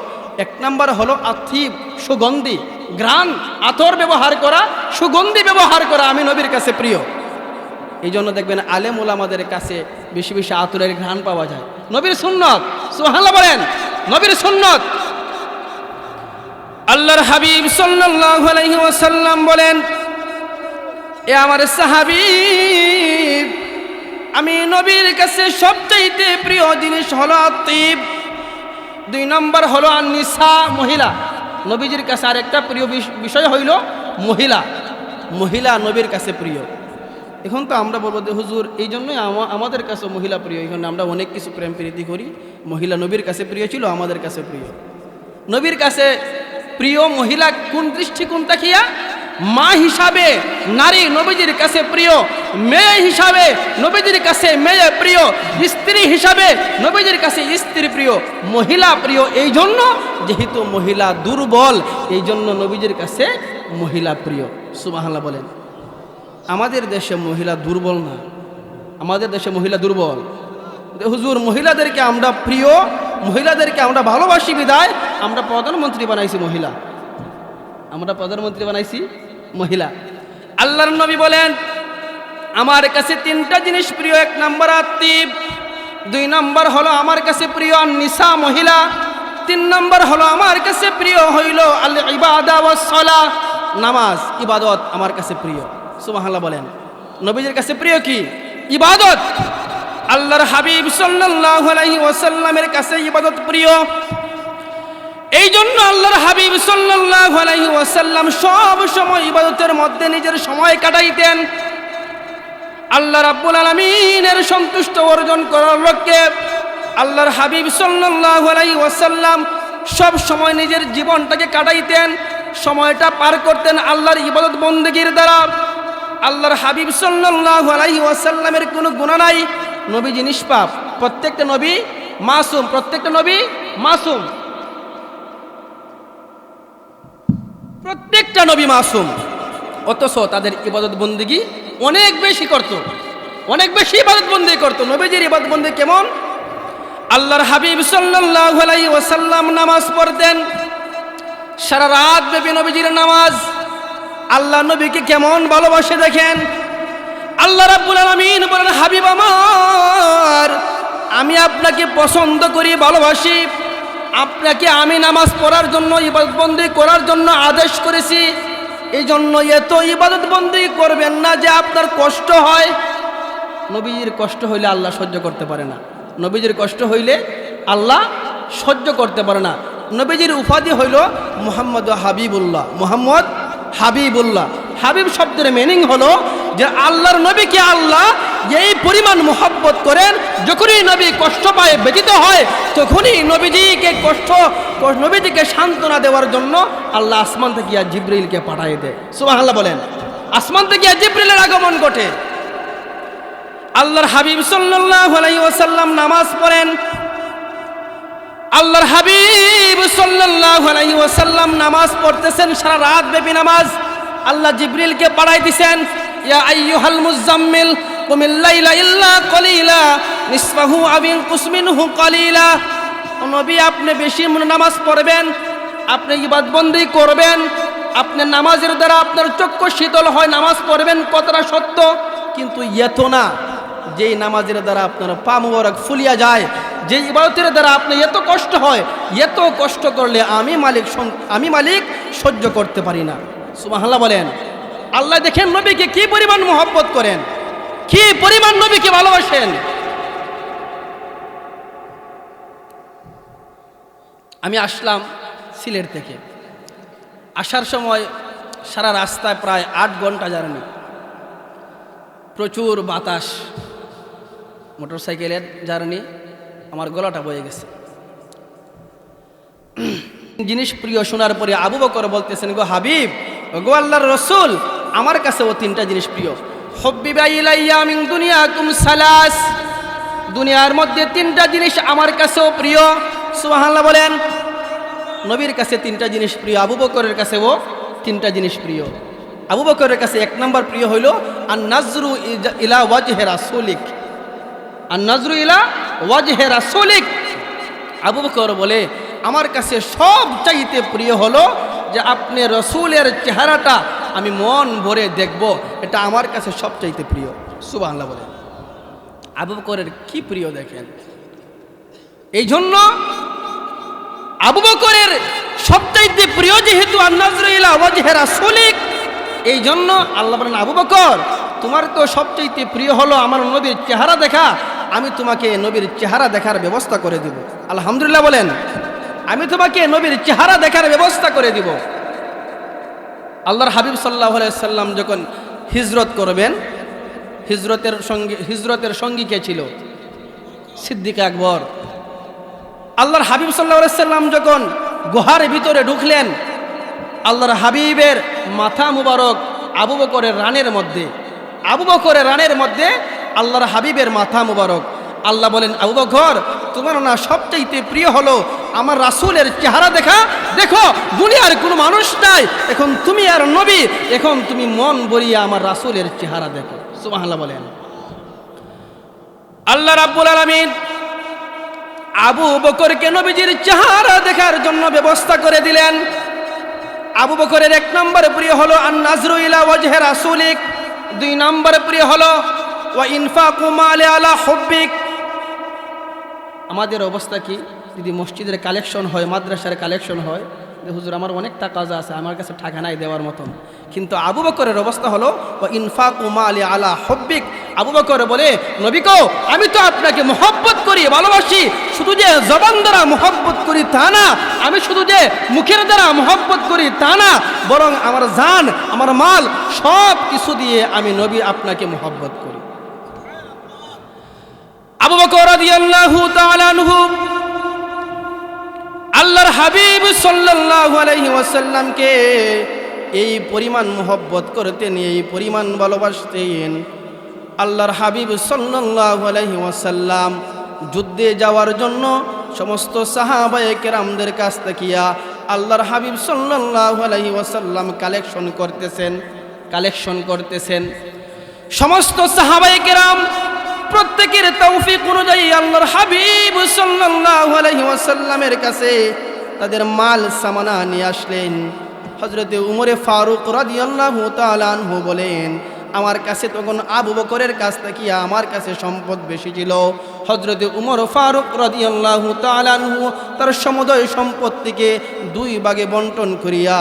1 নাম্বার হলো আতিব, সুগন্ধি, ঘ্রাণ, আতর ব্যবহার করা, সুগন্ধি ব্যবহার করা আমি নবীর কাছে প্রিয়। এই জন্য দেখবেন আলেম ওলামাদের কাছে বেশি বেশি আতরের ঘ্রাণ পাওয়া যায়। নবীর সুন্নত। সুবহানাল্লাহ বলেন। নবীর সুন্নত। আল্লাহর হাবিব সাল্লাল্লাহু আলাইহি ওয়াসাল্লাম বলেন, এ আমার সাহাবী, আমি নবীর কাছে সবচাইতে প্রিয় জিনিস হলো আতিব। 2 নম্বর হলো আন-নিসা, মহিলা। নবীজির কাছে আরেকটা প্রিয় বিষয় হইল মহিলা। মহিলা নবীর কাছে প্রিয়। এখন তো আমরা বলবো যে হুজুর এই জন্যই আমাদের কাছে মহিলা প্রিয়, এই জন্য আমরা অনেক কিছু প্রেম প্রীতি করি। মহিলা নবীর কাছে প্রিয় ছিল, আমাদের কাছে প্রিয়। নবীর কাছে প্রিয় মহিলা কোন দৃষ্টিকোণ তাকিয়া? মা হিসাবে নারী নবীজির কাছে প্রিয়, মেয়ে হিসাবে নবীজির কাছে মেয়ে প্রিয়, স্ত্রী হিসাবে নবীজির কাছে স্ত্রী প্রিয়, মহিলা প্রিয়। এই জন্য যেহেতু মহিলা দুর্বল, এই জন্য নবীজির কাছে মহিলা প্রিয়। সুবহানাল্লাহ বলেন। আমাদের দেশে মহিলা দুর্বল না, আমাদের দেশে মহিলা দুর্বল। হুজুর মহিলাদেরকে আমরা প্রিয়, মহিলাদেরকে আমরা ভালোবাসি বিদায় আমরা প্রধানমন্ত্রী বানাইছি মহিলা। আমরা প্রধানমন্ত্রী বানাইছি মহিলা। আল্লাহর নবী বলেন আমার কাছে 3টা জিনিস প্রিয়। 1 নম্বর আতিব, 2 নম্বর হলো আমার কাছে প্রিয় নিসা, মহিলা, 3 নম্বর হলো আমার কাছে প্রিয় হইল আল ইবাদা ওয়াস সালাহ, নামাজ, ইবাদত আমার কাছে প্রিয়। সুবহানাল্লাহ বলেন। নবীজির কাছে প্রিয় কি? ইবাদত। আল্লাহর হাবিব সাল্লাল্লাহু আলাইহি ওয়াসাল্লামের কাছে ইবাদত প্রিয়। এই জন্য আল্লাহর হাবিব সাল্লাল্লাহু আলাইহি ওয়াসাল্লাম সব সময় ইবাদতের মধ্যে নিজের সময় কাটাইতেন। আল্লাহ রাব্বুল আলামিনের সন্তুষ্ট অর্জন করার লক্ষ্যে আল্লাহর হাবিব সাল্লাল্লাহু আলাইহি ওয়াসাল্লাম সব সময় নিজের জীবনটাকে কাটাইতেন, সময়টা পার করতেন আল্লাহর ইবাদত বন্দেগীর দ্বারা। আল্লাহর হাবিব সাল্লাল্লাহু আলাইহি ওয়াসাল্লামের কোনো গুনাহ নাই। নবীজি নিষ্পাপ, প্রত্যেকটা নবী মাসুম, প্রত্যেকটা নবী মাসুম, প্রত্যেকটা নবী মাসুম। অথচ তাদের ইবাদত বন্দেগী অনেক বেশি করত, অনেক বেশি ইবাদত বন্দেগী করত। নবীজির ইবাদত বন্দেগী কেমন? আল্লাহর হাবিব সাল্লাল্লাহু আলাইহি ওয়াসাল্লাম নামাজ পড়তেন, সারা রাত ব্যাপী নবীজির নামাজ। আল্লাহ নবীকে কেমন ভালোবাসে দেখেন। আল্লাহ রাব্বুল আলামিন বলেন, হাবিব আমার, আমি আপনাকে পছন্দ করি, ভালোবাসি। আপনাকে আমি নামাজ পড়ার জন্য, ইবাদত বন্দেগী করার জন্য আদেশ করেছি। এই জন্য এত ইবাদত বন্দেগী করবেন না যে আপনার কষ্ট হয়। নবীজির কষ্ট হইলে আল্লাহ সহ্য করতে পারে না। নবীজির কষ্ট হইলে আল্লাহ সহ্য করতে পারে না। নবীজির উপাধি হইল মুহাম্মদ হাবিবুল্লাহ। মুহাম্মদ হাবিবুল্লাহ। হাবিব শব্দের মিনিং হলো যে আল্লাহর নবীকে আল্লাহ এই পরিমাণ মোহাব্বত করেন, যখনই নবী কষ্ট পায়, ব্যথিত হয়, তখনই নবীজিকে সান্ত্বনা দেওয়ার জন্য আল্লাহ আসমান থেকে জিবরিলকে পাঠিয়ে দেয়। সুবহানাল্লাহ বলেন। আসমান থেকে জিবরিলের আগমন ঘটে। আল্লাহর হাবিব সাল্লাল্লাহু আলাইহি ওয়াসাল্লাম নামাজ পড়েন। আল্লাহর হাবিব সাল্লাল্লাহু আলাইহি ওয়াসাল্লাম নামাজ পড়তেছেন, সারা রাত ব্যাপী নামাজ। আল্লাহ জিবরিলকে পাঠাই দিয়েছেন, ইয়া আইয়ুহাল মুজাম্মিল কুমিল লাইলা ইল্লা কলিলা নিসফাহু আও ইনকুস মিনহু কলিলা। নবী, আপনি বেশি নামাজ পড়বেন, আপনি ইবাদতবন্দি করবেন, আপনার নামাজের দ্বারা আপনার চক্ষু শীতল হয়, নামাজ পড়বেন, কথাটা সত্য, কিন্তু এত না যেই নামাজের দ্বারা আপনার পা মুবারক ফুলিয়া যায়, যে ইবাদতের দ্বারা আপনি এত কষ্ট হয়, এত কষ্ট করলে আমি মালিক সহ্য করতে পারি না। সুবহানাল্লাহ বলেন। আল্লাহ দেখেন নবীকে কি পরিমাণ মহব্বত করেন, কি পরিমাণ নবীকে ভালোবাসেন। আমি আসলাম সিলেট থেকে, আসার সময় সারা রাস্তায় প্রায় 8 ঘন্টা জার্নি, প্রচুর বাতাস, মোটরসাইকেলের জার্নি, আমার গলাটা বয়ে গেছে। জিনিস প্রিয় শোনার পরে আবু বকর বলতেছেন, গো হাবিব, গো আল্লাহর রসুল, আমার কাছেও 3টা জিনিস প্রিয়। হুব্বিবা ইলাইয়া মিন দুনিয়াকুম সালাস, দুনিয়ার মধ্যে 3টা জিনিস আমার কাছেও প্রিয়। সুবহানাল্লাহ বলেন। নবীর কাছে 3টা জিনিস প্রিয়, আবু বকরের কাছেও 3টা জিনিস প্রিয়। আবু বকরের কাছে 1 নম্বর প্রিয় হইল আন নাজরু ইলা ওয়াজহি রাসূলিক, আন নাজরু ইলা ওয়াজহি রাসূলিক। আবু বকর বলে, আমার কাছে সবচাইতে প্রিয় হলো যে আপনি রসুলের চেহারাটা আমি মন ভরে দেখব, এটা আমার কাছে সবচাইতে প্রিয়। সুবহানাল্লাহ বলে। আবু বকরের কি প্রিয় দেখেন। এই জন্য আবু বকরের সবচাইতে প্রিয় যেহেতু আন নাজরু ইলা ওয়াজহি রাসূলিক, এই জন্য আল্লাহ বলেন, আবু বকর, তোমার তো সবচাইতে প্রিয় হলো আমার নবীর চেহারা দেখা, আমি তোমাকে নবীর চেহারা দেখার ব্যবস্থা করে দিব। আলহামদুলিল্লাহ বলেন। আমি তোমাকে নবীর চেহারা দেখার ব্যবস্থা করে দিব। আল্লাহর হাবিব সাল্লাল্লাহু আলাইহি সাল্লাম যখন হিজরত করবেন, হিজরতের সঙ্গী কে ছিল? সিদ্দিক আকবর। আল্লাহর হাবিব সাল্লাল্লাহু আলাইহি সাল্লাম যখন গুহার ভিতরে ঢুকলেন, আল্লাহর হাবিবের মাথা মুবারক আবু বকরের রানের মধ্যে, আল্লাহর হাবিবের মাথা মুবারক। আল্লাহ বলেন, আবু বকর, তোমার না সবচাইতে প্রিয় হলো আমার রাসূলের চেহারা দেখা। দেখো, দুনিয়ার কোনো মানুষ নাই, এখন তুমি আর নবী, এখন তুমি মন ভরিয়া আমার রাসূলের চেহারা দেখো। সুবহানাল্লাহ বলেন। আল্লাহ রাব্বুল আলামিন আবু বকরকে নবীজির চেহারা দেখার জন্য ব্যবস্থা করে দিলেন। আবু বকরের 1 নম্বর প্রিয় হলো আন নাজরু ইলা ওয়াজহি রাসূলিক, 2 নম্বর প্রিয় হলো ওয়া ইনফাকু মালি আলা হুব্বিক। আমাদের অবস্থা কি? যদি মসজিদের কালেকশন হয়, মাদ্রাসার কালেকশন হয়, যে হুজুর আমার অনেক টাকা আছে, আমার কাছে টাকা নাই দেওয়ার মতন, কিন্তু আবু বকরের অবস্থা হলো ওয়া ইনফাকু মালি আলা হুব্বিক। আবু বকর বলে, নবী গো, আমি তো আপনাকে মহব্বত করি, ভালোবাসি, শুধু যে জবান দ্বারা মহব্বত করি তা না, আমি শুধু যে মুখের দ্বারা মহব্বত করি তা না, বরং আমার জান, আমার মাল, সব কিছু দিয়ে আমি নবী আপনাকে মহব্বত করি। আবু বকর রাদিয়াল্লাহু তাআলা আনহু আল্লাহর হাবিব সাল্লাল্লাহু আলাইহি ওয়াসাল্লামকে এই পরিমাণ মহব্বত করতেন, এই পরিমাণ ভালোবাসতেন। আল্লাহর হাবিব সাল্লাল্লাহু আলাইহি ওয়াসাল্লাম যুদ্ধে যাওয়ার জন্য সমস্ত সাহাবায়ে কেরামদের কাছ থেকে আল্লাহর হাবিব সাল্লাল্লাহু আলাইহি ওয়াসাল্লাম কালেকশন করতেছেন। সমস্ত সাহাবায়ে কেরাম প্রত্যেকের তৌফিক অনুযায়ী আল্লাহর হাবিব সাল্লাল্লাহু আলাইহি ওয়াসাল্লামের কাছে তাদের মাল সামানা নিয়ে আসলেন। হযরতে উমরে ফারুক রাদিয়াল্লাহু তাআলা আনহু বলেন, আমার কাছে তখন আবু বকরের কাছ থেকে আমার কাছে সম্পদ বেশি ছিল। হযরতে উমর ফারুক রাদিয়াল্লাহু তাআলা আনহু তার সমুদয় সম্পত্তিকে 2 ভাগে বন্টন করিয়া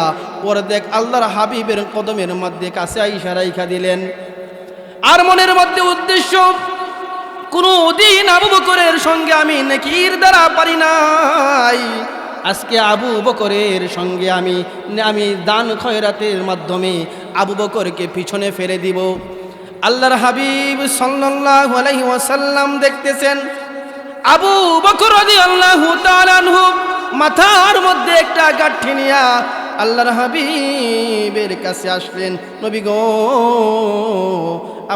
অর্ধেক আল্লাহর হাবিবের কদমের মধ্যে কাছে আইসা রাইখা দিলেন। আর মনের মধ্যে উদ্দেশ্য, কোনো দিন আবু বকরের সঙ্গে আমি নেকির দ্বারা পারি নাই, আজকে আবু বকরের সঙ্গে আমি দান খয়রাতের মাধ্যমে আবু বকরকে পিছনে ফেলে দিব। আল্লাহর হাবিব সাল্লাল্লাহু আলাইহি ওয়াসাল্লাম দেখতেছেন আবু বকর রাদিয়াল্লাহু তাআলা আনহু মাথার মধ্যে একটা গাঁঠি নিয়া আল্লাহর হাবিবের কাছে আসলেন। নবী গো,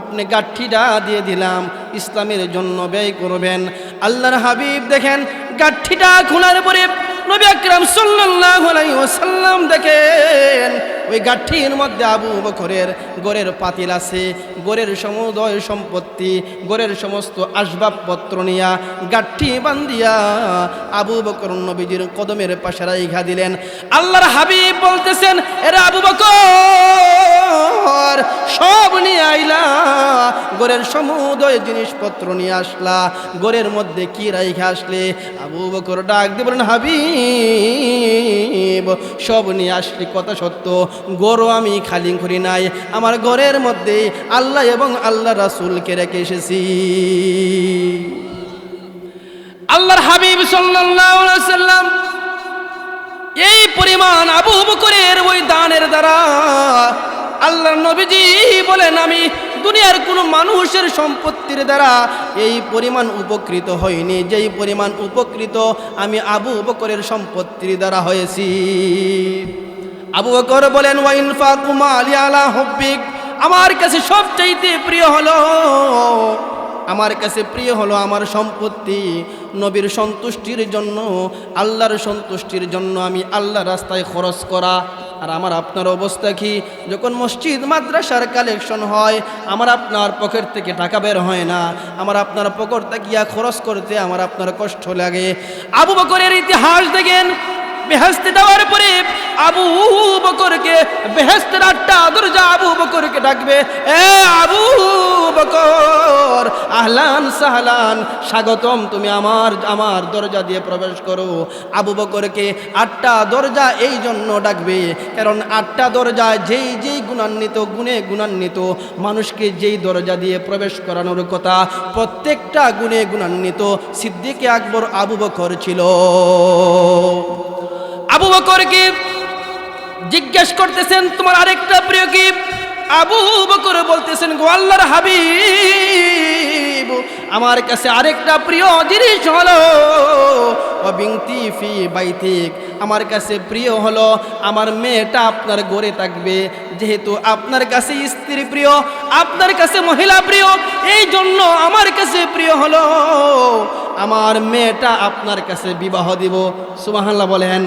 আপনি গাঠিটা দিয়ে দিলাম, ইসলামের জন্য ব্যয় করবেন। আল্লাহর হাবিব দেখেন গাঠিটা খোলার পরে নবী আকরাম সাল্লাল্লাহু আলাইহি ওয়াসাল্লাম দেখেন ওই গাঠির মধ্যে আবু বকরের গড়ের পাতিল আছে, গড়ের সমুদয় সম্পত্তি, গড়ের সমস্ত আসবাবপত্র নিয়া গাঠি বান্ধিয়া আবু বকর নবীজির কদমের পাশে রাইখা দিলেন। আল্লাহর হাবিব বলতেছেন, এরা আবু বকর সব নিয়ে আইলা, গড়ের সমুদয় জিনিসপত্র নিয়ে আসলা, গড়ের মধ্যে কি রাইখা আসলে? আবু বকর ডাক দিয়ে বলেন, হাবিব সব নিয়ে আসলি কথা সত্য, গরু আমি খালি করি নাই, আমার ঘরের মধ্যে আল্লাহ এবং আল্লাহ রাসূলকে রেখে এসেছি। আল্লাহর হাবিব সাল্লাল্লাহু আলাইহি ওয়াসাল্লাম এই পরিমাণ আবু বকরের ওই দানের দ্বারা আল্লাহর নবীজি বলেন, আমি দুনিয়ার কোনো মানুষের সম্পত্তির দ্বারা এই পরিমাণ উপকৃত হইনি যেই পরিমাণ উপকৃত আমি আবু বকরের সম্পত্তির দ্বারা হয়েছি। আবু বকর বলেন, ওয়া ইনফাকু মালি আলা হুব্বিক, আমার কাছে সবচাইতে প্রিয় হলো, আমার কাছে প্রিয় হলো আমার সম্পত্তি নবীর সন্তুষ্টির জন্য, আল্লাহর সন্তুষ্টির জন্য আমি আল্লাহর রাস্তায় খরচ করা। আর আমার আপনার অবস্থা কি? যখন মসজিদ মাদ্রাসার কালেকশন হয় আমার আপনার পকেট থেকে টাকা বের হয় না, আমার আপনার পকেট থেকে খরচ করতে আমার আপনার কষ্ট লাগে। আবু বকরের ইতিহাস দেখেন, বেহেশতে যাওয়ার পরে আবু বকরকে বেহেশতের 8টা দরজা আবু বকরকে ডাকবে, এ আবু বকর আহলান সাহলান, স্বাগতম, তুমি আমার দরজা দিয়ে প্রবেশ করো। আবু বকরকে 8টা দরজা এই জন্য ডাকবে কারণ 8টা দরজা যেই গুণান্বিত গুণে গুণান্বিত মানুষকে যেই দরজা দিয়ে প্রবেশ করানোর কথা প্রত্যেকটা গুণে গুণান্বিত সিদ্দিকে আকবর আবু বকর ছিল। আবু বকরকে জিজ্ঞেস করতেছেন, তোমার আরেকটা প্রিয় কি? আবু বকর বলতেছেন, গো আল্লাহর হাবিব, আমার কাছে আরেকটা প্রিয় জিনিস হলো বিনতি ফি বাইতিক, আমার কাছে প্রিয় হলো আমার মেয়েটা আপনার ঘরে থাকবে। যেহেতু আপনার কাছে স্ত্রী প্রিয়, আপনার কাছে মহিলা প্রিয়, এই জন্য আমার কাছে প্রিয় হলো আমার মেয়েটা আপনার কাছে বিবাহ দিব। সুবহানাল্লাহ বলেন।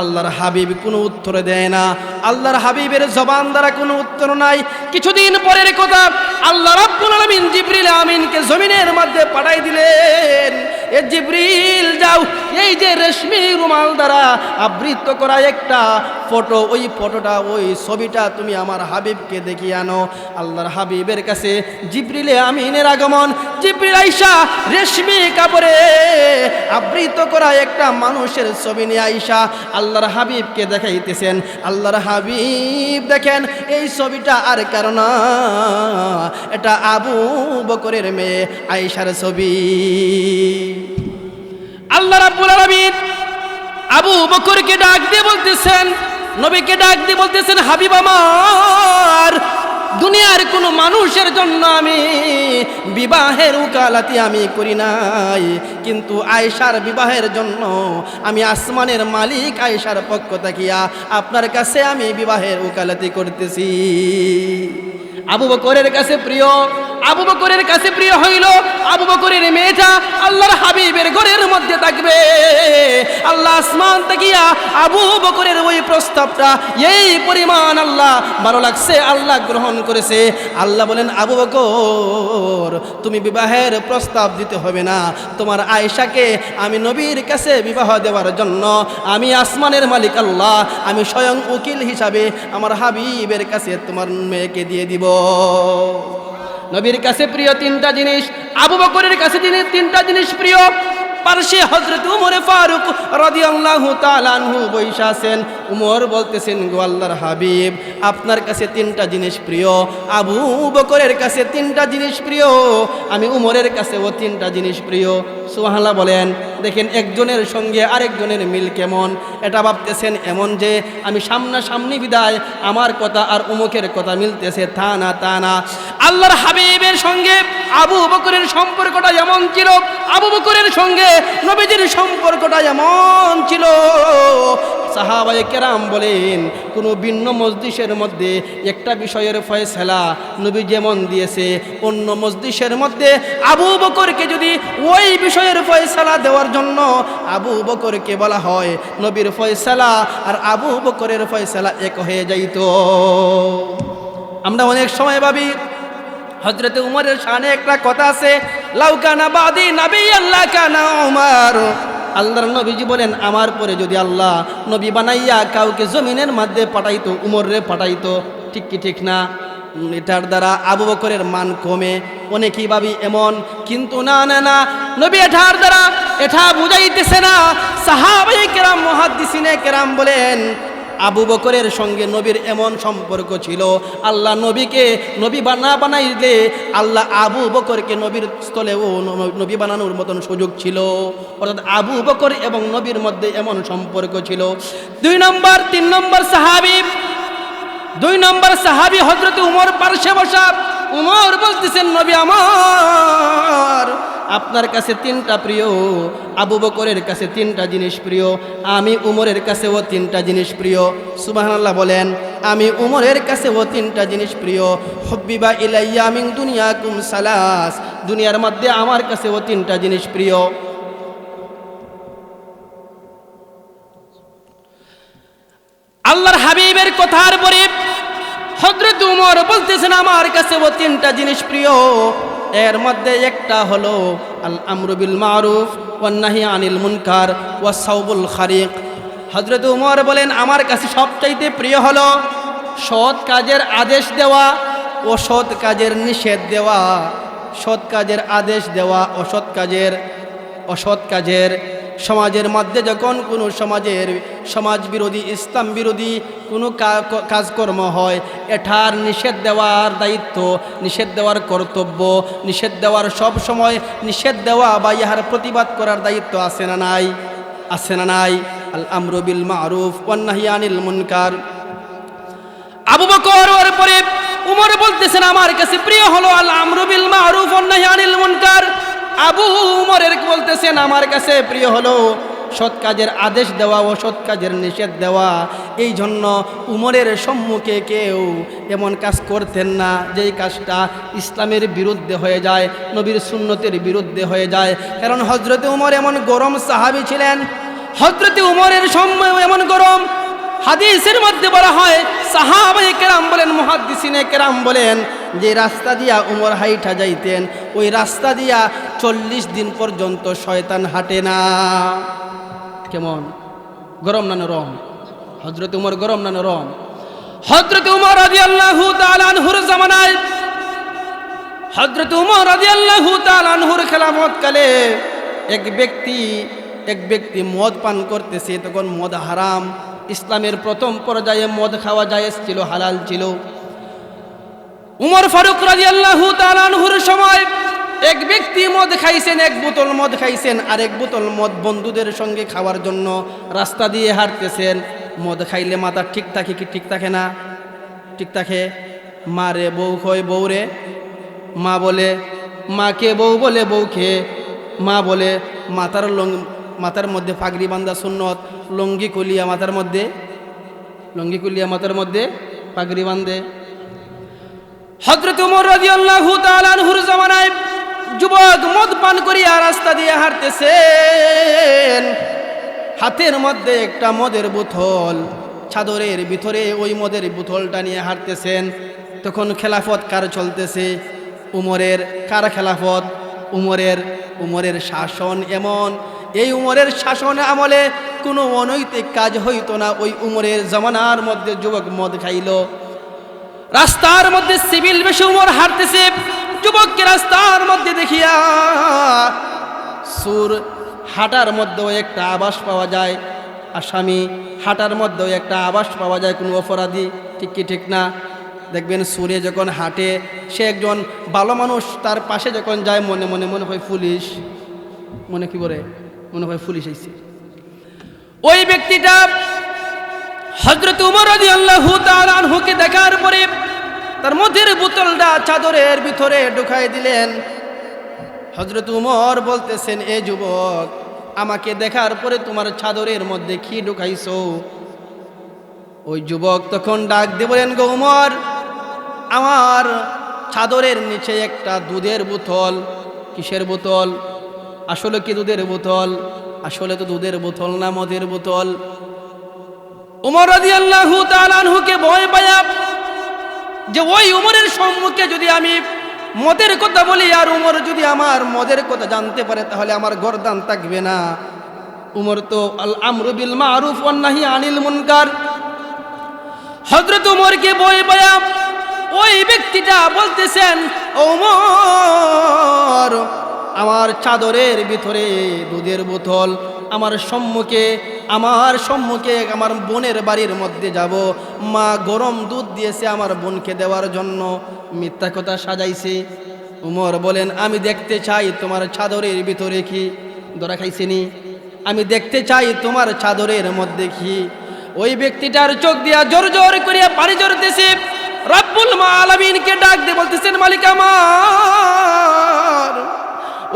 আল্লাহর হাবিব কোনো উত্তর দেয় না, আল্লাহর হাবিবের জবান দ্বারা কোনো উত্তর নাই। কিছুদিন পরের কথা, আল্লাহ রাব্বুল আলামিন জিবরিল আমিনকে জমিনের মধ্যে পাঠাই দিলেন, এ জিবরিল যাও, এই যে রেশমি রুমাল দ্বারা আবৃত করা একটা ফটো, ওই ফটোটা ওই ছবিটা তুমি আমার হাবিবকে দেখিয়ে আনো। আল্লাহর হাবিবের কাছে জিবরিল আমিনের আগমন, জিবরিল আইসা রেশমি কাপড়ে আবৃত করা একটা মানুষের ছবি নিয়ে আইসা আল্লাহর হাবিবকে দেখাইতেছেন। আল্লাহর হাবিব দেখেন এই ছবিটা আর কারণ না, এটা আবু বকরের মেয়ে আয়েশার ছবি। আল্লাহ রাব্বুল আলামিন আবু বকরকে ডাক দিয়ে বলতেছেন, নবীকে ডাক দিয়ে বলতেছেন, হাবিব আমার, দুনিয়ার কোনো মানুষের জন্য আমি বিবাহের উকালাতি আমি করি নাই, কিন্তু আয়েশার বিবাহের জন্য আমি আসমানের মালিক আয়েশার পক্ষ থাকিয়া আপনার কাছে আমি বিবাহের উকালাতি করতেছি। আবু বকরের কাছে প্রিয়, আবু বকরের কাছে প্রিয় হইল আবু বকরের মেয়েটা আল্লাহর হাবিবের ঘরের মধ্যে থাকবে। আল্লাহ আসমান তাকিয়া আবু বকরের ওই প্রস্তাবটা এই পরিমাণ আল্লাহ ভালো লাগছে, আল্লাহ গ্রহণ করেছে। আল্লাহ বলেন, আবু বকর তুমি বিবাহের প্রস্তাব দিতে হবে না, তোমার আয়েশাকে আমি নবীর কাছে বিবাহ দেওয়ার জন্য আমি আসমানের মালিক আল্লাহ, আমি স্বয়ং উকিল হিসাবে আমার হাবিবের কাছে তোমার মেয়েকে দিয়ে দিব। নবীর কাছে প্রিয় 3টা জিনিস, আবু বকরের কাছে 3টা জিনিস প্রিয়। পার্শ্বে হযরত উমর ফারুক রাদিয়াল্লাহু তাআলা আনহু বৈশা আছেন। উমর বলতেছেন, গো আল্লাহর হাবিব, আপনার কাছে 3টা জিনিস প্রিয়, আবু বকরের কাছে 3টা জিনিস প্রিয়, আমি উমরের কাছেও 3টা জিনিস প্রিয়। সুবহানাল্লাহ বলেন। দেখেন একজনের সঙ্গে আরেকজনের মিল কেমন, এটা ভাবতেছেন এমন যে আমি সামনাসামনি বিদায় আমার কথা আর উমুকের কথা মিলতেছে, তা না, তা না। আল্লাহর হাবিবের সঙ্গে আবু বকরের সম্পর্কটা এমন ছিল, আবু বকরের সঙ্গে নবীজির সম্পর্কটা এমন ছিল, সাহাবায়ে কেরাম বলেন কোনো ভিন্ন মজলিসের মধ্যে একটা বিষয়ের ফয়সালা নবী যেমন দিয়েছে, অন্য মজলিসের মধ্যে আবু বকরকে যদি ওই বিষয়ের ফয়সালা দেওয়ার জন্য আবু বকরকে বলা হয়, নবীর ফয়সালা আর আবু বকরের ফয়সালা এক হয়ে যাইত। আমরা অনেক সময় ভাবি হযরতে উমরের শানে একটা কথা আছে, লাউ কানা বাদি নাবিয়্যান লা কানা উমর। আল্লাহর নবীজি বলেন আমার পরে যদি আল্লাহ নবী বানাইয়া কাউকে জমিনের মধ্যে পাঠাইতো, উমরে পাঠাইতো। ঠিক কি ঠিক না? এটার দ্বারা আবু বকরের মান কমে অনেকেই ভাবি এমন, কিন্তু না না না, নবী এটার দ্বারা এটা বুঝাইতেছে না। সাহাবায়ে কেরাম মুহাদ্দিসিনে কেরাম বলেন আবু বকরের সঙ্গে নবীর এমন সম্পর্ক ছিল, আল্লাহ নবীকে নবী বানাইলে আল্লাহ আবু বকরকে নবীর স্থলেও নবী বানানোর মতন সুযোগ ছিল। অর্থাৎ আবু বকর এবং নবীর মধ্যে এমন সম্পর্ক ছিল। 3 নম্বর সাহাবী হযরত উমর পার্শ্বে বসা। উমর বলতেছেন নবী আমার আপনার কাছে 3টা প্রিয়, আবু বকরের কাছে 3টা জিনিস প্রিয়, আমি উমরের কাছেও 3টা জিনিস প্রিয়। সুবহানাল্লাহ বলেন, আমি উমরের কাছেও 3টা জিনিস প্রিয়। হুব্বিবা ইলাইয়া মিন দুনিয়াকুম সালাস, দুনিয়ার মধ্যে আমার কাছেও 3টা জিনিস প্রিয়। আল্লাহর হাবিবের কথার পরে হযরত উমর বলতেছেন আমার কাছেও 3টা জিনিস প্রিয়। এর মধ্যে একটা হলো আল আমরু বিল মারুফ ওয়ান নাহি আনিল মুনকার ওয়াস সাওবুল খারিক। হযরত উমর বলেন আমার কাছে সবচাইতে প্রিয় হলো সৎ কাজের আদেশ দেওয়া ও সৎ কাজের নিষেধ দেওয়া, সৎ কাজের আদেশ দেওয়া, অসৎ কাজের সমাজের মধ্যে যখন কোনো সমাজ বিরোধী, ইসলাম বিরোধী কোনো কাজকর্ম হয়, এটার নিষেধ দেওয়ার দায়িত্ব, নিষেধ দেওয়ার কর্তব্য, নিষেধ দেওয়ার সব সময় নিষেধ দেওয়া বা ইহার প্রতিবাদ করার দায়িত্ব আছে না নাই? আছে না নাই? আল আমরু বিল মারুফ ওয়ান নাহি আনিল মুনকার। আবু বকর ওর পরে উমর বলতেছেন আমার কাছে প্রিয় হলো আল আমরু বিল মারুফ ওয়ান নাহি আনিল মুনকার। আবু উমরের বলতেছেন আমার কাছে প্রিয় হলো সৎ কাজের আদেশ দেওয়া ও সৎ কাজের নিষেধ দেওয়া। এই জন্য উমরের সম্মুখে কেউ এমন কাজ করতেন না যেই কাজটা ইসলামের বিরুদ্ধে হয়ে যায়, নবীর সুন্নতের বিরুদ্ধে হয়ে যায়। কারণ হযরতে উমর এমন গরম সাহাবী ছিলেন, হযরতে উমরের সময় এমন গরম, হাদিসের মধ্যে বলা হয় সাহাবায়ে কেরাম বলেন, মুহাদ্দিসিনে কেরাম বলেন যে রাস্তা দিয়া উমর হাইটা যাইতেন, ওই রাস্তা দিয়া 40 দিন পর্যন্ত শয়তান হাঁটে না। কেমন গরম না নরম? হযরত উমর গরম না নরম? হযরত উমর রাদিয়াল্লাহু তাআলা আনহুর জামানায়, হযরত উমর রাদিয়াল্লাহু তাআলা আনহুর খেলাফত কালে এক ব্যক্তি মদ পান করতেছে। তখন মদ হারাম, ইসলামের প্রথম পর্যায়ে মদ খাওয়া জায়েজ ছিল, হালাল ছিল। উমর ফারুক রাদিয়াল্লাহু তাআলা আনহুর সময় এক ব্যক্তি মদ খাইছেন, 1 বোতল মদ খাইছেন, আর 1 বোতল মদ বন্ধুদের সঙ্গে খাওয়ার জন্য রাস্তা দিয়ে হাঁটতেছেন। মদ খাইলে মাথা ঠিক থাকে কি ঠিক থাকে না? ঠিক থাকে। মা রে বউ কয় বউরে, মা বলে মাকে, বউ বলে বউকে, মা বলে মাথার মধ্যে পাগড়ি বান্ধা সুন্নত, লুঙ্গি কুলিয়া মাথার মধ্যে পাগড়ি বান্ধে। হযরত উমর রাদিয়াল্লাহু তাআলা আনহুর জামানায় যুবক মদ পান করিয়া রাস্তা দিয়ে হাঁটতেছেন, হাতের মধ্যে একটা মদের বোতল, চাদরের ভিতরে ওই মদের বোতলটা নিয়ে হাঁটতেছেন। তখন খেলাফত কার চলতেছে? উমরের। কার খেলাফত? উমরের শাসন এমন, এই উমরের শাসন আমলে কোনো অনৈতিক কাজ হইতো না। ওই উমরের জামানার মধ্যে যুবক মদ খাইল, রাস্তার মধ্যে সিভিল বেশে উমর হাঁটতেছে, যুবককে রাস্তার মধ্যে দেখিয়া সুর হাঁটার মধ্যেও একটা আভাস পাওয়া যায়, আসামি হাঁটার মধ্যেও একটা আভাস পাওয়া যায় কোনো অপরাধী। ঠিক কি ঠিক না? দেখবেন সুরে যখন হাঁটে সে একজন ভালো মানুষ, তার পাশে যখন যায় মনে হয় পুলিশ, মনে হয় পুলিশ আইছে। ওই ব্যক্তিটা হযরত উমর রাদিয়াল্লাহু তাআলা আনহুকে দেখার পরে তার মদের বোতলটা চাদরের ভিতরে ঢুকাই দিলেন। হযরত উমর বলতেছেন, এ যুবক, আমাকে দেখার পরে তোমার চাদরের মধ্যে কি ঢুকাইছো? ওই যুবক তখন ডাক দিয়ে বলেন, গো উমর, আমার চাদরের নিচে একটা দুধের বোতল। কিসের বোতল? আসলে কি দুধের বোতল? আসলে তো দুধের বোতল না, মদের বোতল। উমর রাদিয়াল্লাহু তাআলা আনহুকে ভয় পায়া যে ওই উমরের সম্মুখে যদি আমি মদের কথা বলি আর উমর যদি আমার মদের কথা জানতে পারে তাহলে আমার গর্দান থাকবে না। উমর তো আল আমরু বিল মারুফ ওয়ান নাহি আনিল মুনকার। হযরত উমরকে ভয় পায়া ওই ব্যক্তিটা বলতেছেন, উমর, আমার চাদরের ভিতরে দুধের বোতল, আমার সম্মুখে আমার বোনের বাড়ির মধ্যে যাব, মা গরম দুধ দিয়েছে আমার বোনকে দেওয়ার জন্য, মিথ্যা কথা সাজাইছে। উমর বলেন, আমি দেখতে চাই তোমার চাদরের ভিতরে কি। ধরা খাইছেনি? আমি দেখতে চাই তোমার চাদরের মধ্যে কি। ওই ব্যক্তিটার চোখ দিয়া জোর জোর করিয়া পানি ঝরতেছে। রব্বুল আলামিনকে ডাক দিয়ে বলতেছেন, মালিক আমার,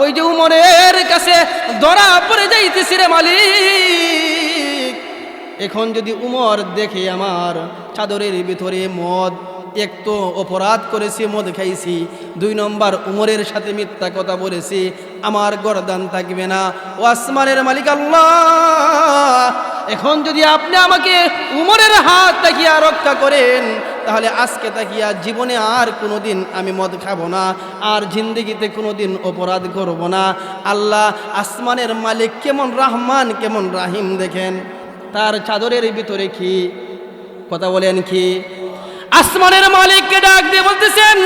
ওই যে উমরের কাছে ধরা পড়ে যাইতেছি রে মালিক। এখন যদি উমর দেখে আমার চাদরের ভিতরে মদ, এক তো অপরাধ করেছি, মদ খাইছি, 2 নম্বর উমরের সাথে মিথ্যা কথা বলেছি, আমার গর্দান থাকবে না। ও আসমানের মালিক আল্লাহ, এখন যদি আপনি আমাকে উমরের হাত তাকিয়া রক্ষা করেন তাহলে আজকে তাকিয়া জীবনে আর কোনোদিন আমি মদ খাবো না, আর জিন্দেগিতে কোনোদিন অপরাধ করব না। আল্লাহ আসমানের মালিক কেমন রহমান, কেমন রাহিম দেখেন। তার চাদরের ভিতরে কি? কথা বলেন কি? আসমানের মালিককে ডাক দিয়ে বলতেছেন,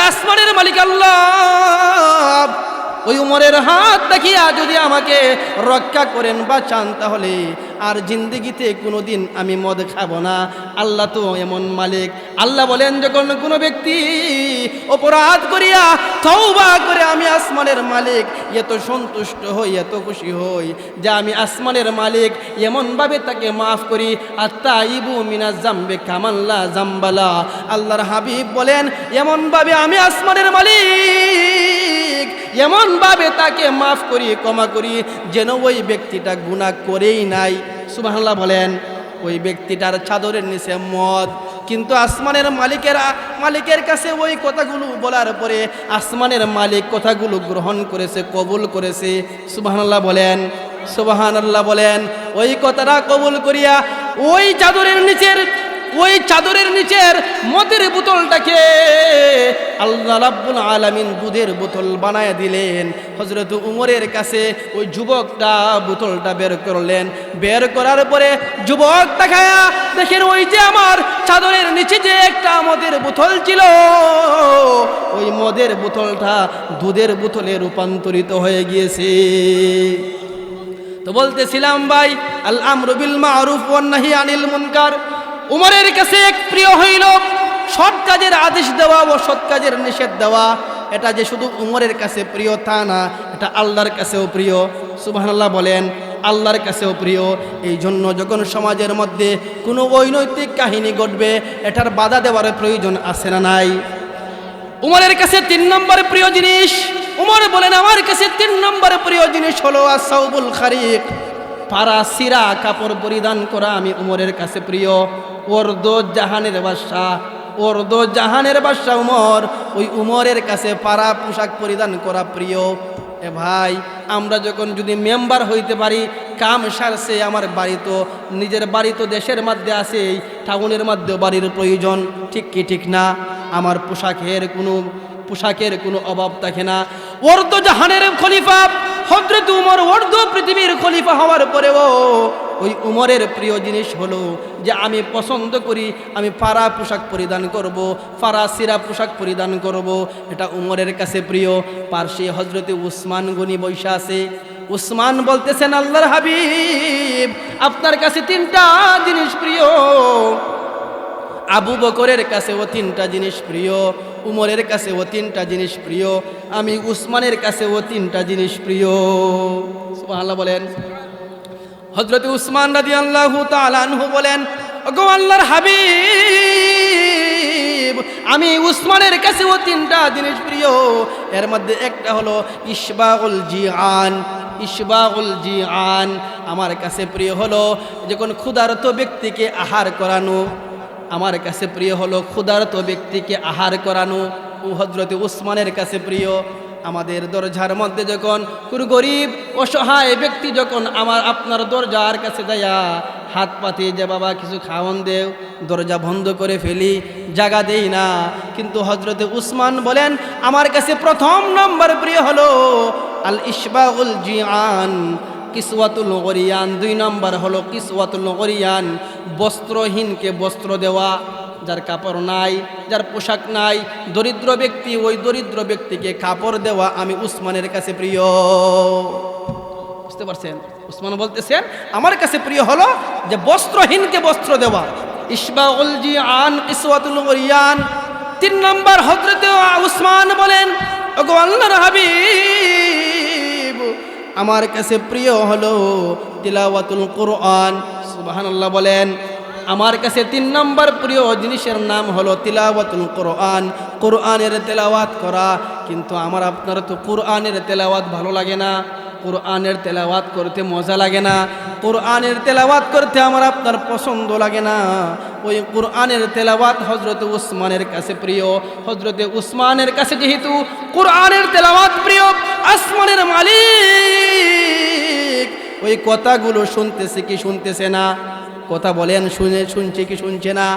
আসমানের মালিক আল্লাহ, ওই উমরের হাত দেখিয়া যদি আমাকে রক্ষা করেন বা চান তাহলে আর জিন্দেগিতে কোনোদিন আমি মদ খাবো না। আল্লাহ তো এমন মালিক। আল্লাহ বলেন, যখন কোনো ব্যক্তি অপরাধ করিয়া তওবা করে আমি আসমানের মালিক এত সন্তুষ্ট হই, এত খুশি হই যে আমি আসমানের মালিক এমনভাবে তাকে মাফ করি, আত্তাইবু মিনাজ জামবি কামান লা জামবালা। আল্লাহর হাবিব বলেন, এমনভাবে আমি আসমানের মালিক এমনভাবে তাকে মাফ করি, ক্ষমা করি যেন ওই ব্যক্তিটা গুনাহ করেই নাই। সুবহানাল্লাহ বলেন। ওই ব্যক্তিটার চাদরের নিচে মদ, কিন্তু আসমানের মালিকের কাছে ওই কথাগুলো বলার পরে আসমানের মালিক কথাগুলো গ্রহণ করেছে, কবুল করেছে। সুবহানাল্লাহ বলেন, সুবহানাল্লাহ বলেন। ওই কথাটা কবুল করিয়া ওই চাদরের নিচের মদের বোতলটাকে আল্লাহ রাব্বুল আলামিন দুধের বোতল বানায় দিলেন। হযরত উমরের কাছে ওই যুবকটা বোতলটা বের করলেন। বের করার পরে যুবক তাকায়া দেখেন, ওই যে আমার চাদরের নিচে যে একটা মদের বোতল ছিল, ওই মদের বোতলটা দুধের বোতলে রূপান্তরিত হয়ে গিয়েছে। তো বলতেছিলাম ভাই, আল আমরু বিল মারুফ ওয়ান নাহি আনিল মুনকার। উমরের কাছে এক প্রিয় হইল সৎ কাজের আদেশ দেওয়া ও সৎ কাজের নিষেধ দেওয়া। এটা যে শুধু উমরের কাছে প্রিয় তা না, এটা আল্লাহর কাছেও প্রিয়। সুবহানাল্লাহ বলেন, আল্লাহর কাছেও প্রিয়। এই জন্য যখন সমাজের মধ্যে কোনো অনৈতিক কাহিনী ঘটবে, এটার বাধা দেওয়ার প্রয়োজন আছে না নাই? উমরের কাছে 3 নম্বর প্রিয় জিনিস, উমর বলেন, আমার কাছে 3 নম্বর প্রিয় জিনিস হলো আসাউবুল খারিক, পারা সিরা কাপড় পরিধান করা আমি উমরের কাছে প্রিয়। জাহানের বাদশা উমর, ওই উমরের কাছে পারা পোশাক পরিধান করা প্রিয়। এ ভাই, আমরা যখন যদি মেম্বার হইতে পারি, কাম সারছে, আমার বাড়ি তো নিজের বাড়ি তো দেশের মধ্যে আছে, টাউনের মধ্যেও বাড়ির প্রয়োজন, ঠিক কি ঠিক না? আমার পোশাকের কোনো অভাব থাকে না। জাহানের খলিফা হযরত উমর, পৃথিবীর খলিফা হওয়ার পরেও ওই উমরের প্রিয় জিনিস হলো যে আমি পছন্দ করি আমি ফারা পোশাক পরিধান করব, ফারা সিরা পোশাক পরিধান করব। এটা উমরের কাছে প্রিয়। পার্শ্বে হযরতে উসমান গনি বৈশা আছে। উসমান বলতেছেন, আল্লাহর হাবিব, আপনার কাছে 3টা জিনিস প্রিয়। আবু বকরের কাছেও 3টা জিনিস প্রিয়, উমরের কাছেও 3টা জিনিস প্রিয়, আমি উসমানের কাছেও 3টা জিনিস প্রিয়। সুবহানাল্লাহ বলেন। হযরত উসমান রাদিয়াল্লাহু তাআলা আনহু বলেন, ওগো আল্লাহর হাবিব, আমি উসমানের কাছেও 3টা জিনিস প্রিয়। এর মধ্যে একটা হলো ইসবাউল জিআন, ইশবাউল জিআন, আমার কাছে প্রিয় হলো যখন ক্ষুধার্ত ব্যক্তিকে আহার করানো, আমার কাছে প্রিয় হলো ক্ষুধার্ত ব্যক্তিকে আহার করানো। ও হযরতে উসমানের কাছে প্রিয়। আমাদের দরজার মধ্যে যখন কোনো গরিব অসহায় ব্যক্তি যখন আপনার দরজার কাছে যায়া হাত পাতিয়ে যে বাবা কিছু খাওয়ান দেও, দরজা বন্ধ করে ফেলি, জায়গা দেই না। কিন্তু হযরতে উসমান বলেন আমার কাছে প্রথম নম্বর প্রিয় হলো আল ইশবাউল জিআন, কিসওয়াতুল গরিয়ান। 2 নম্বর হলো কিসওয়াতুল গরিয়ান, বস্ত্রহীনকে বস্ত্র দেওয়া। যার কাপড় নাই, যার পোশাক নাই, দরিদ্র ব্যক্তি, ওই দরিদ্র ব্যক্তিকে কাপড় দেওয়া আমি উসমানের কাছে প্রিয়। বুঝতে পারছেন? উসমান বলতেছেন আমার কাছে প্রিয় হলো যে বস্ত্রহীনকে বস্ত্র দেওয়া, ইশবাউল জিআন, কিসওয়াতুল গরিয়ান। 3 নম্বর হযরতে উসমান বলেন ওগো আল্লাহর হাবিব, আমার কাছে প্রিয় হলো তিলাওয়াতুল কুরআন। সুবহানাল্লাহ বলেন। আমার কাছে 3 নম্বর প্রিয় জিনিসের নাম হলো তিলাওয়াতুল কুরআন, কুরআনের তেলাওয়াত করা। কিন্তু আমার আপনার তো কুরআনের তেলাওয়াত ভালো লাগে না, কুরআনের তেলাওয়াত করতে মজা লাগে না, কুরআনের তেলাওয়াত করতে আমার আপনার পছন্দ লাগে না। ওই কুরআনের তেলাওয়াত হযরত উসমানের কাছে প্রিয়। হযরত উসমানের কাছে যেহেতু কুরআনের তেলাওয়াত প্রিয়, আসমানের মালিক ওই কথাগুলো শুনতেছে কি শুনতেছে না? কথা বলেন, শুনছে কি শুনছে না?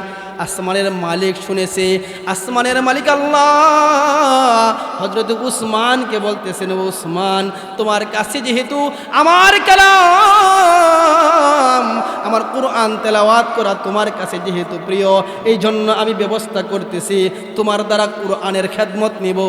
আসমানের মালিক শুনেছে। আসমানের মালিক আল্লাহ হযরত উসমানকে বলতেছেন উসমান, তোমার কাছে যেহেতু আমার কালাম, আমার কুরআন তেলাওয়াত করা তোমার কাছে যেহেতু প্রিয়, এই জন্য আমি ব্যবস্থা করতেছি তোমার দ্বারা কুরআনের খেদমত নিব।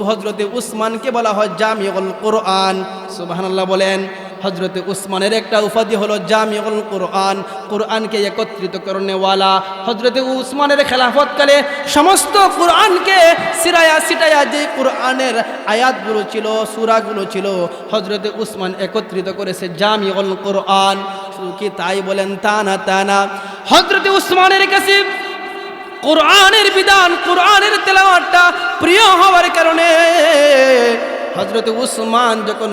হযরত উসমানকে বলা হয় জামিউল কুরআন। সুবহানাল্লাহ বলেন। হযরতে উসমানের একটা উপাধি হলো জামিউল কুরআন, কুরআনকে একত্রিত করনেওয়ালা। হযরতে উসমানের খেলাফতকালে সমস্ত কুরআনকে সিটায়া যে কুরআনের আয়াতগুলো ছিল, সূরাগুলো ছিল, হযরতে উসমান একত্রিত করেছে জামিউল কুরআন। শুধু কি তাই বলেন? তা না। হযরতে উসমানের কাছে কুরআনের বিধান, কুরআনের তেলাওয়াতটা প্রিয় হওয়ার কারণে হযরত উসমান যখন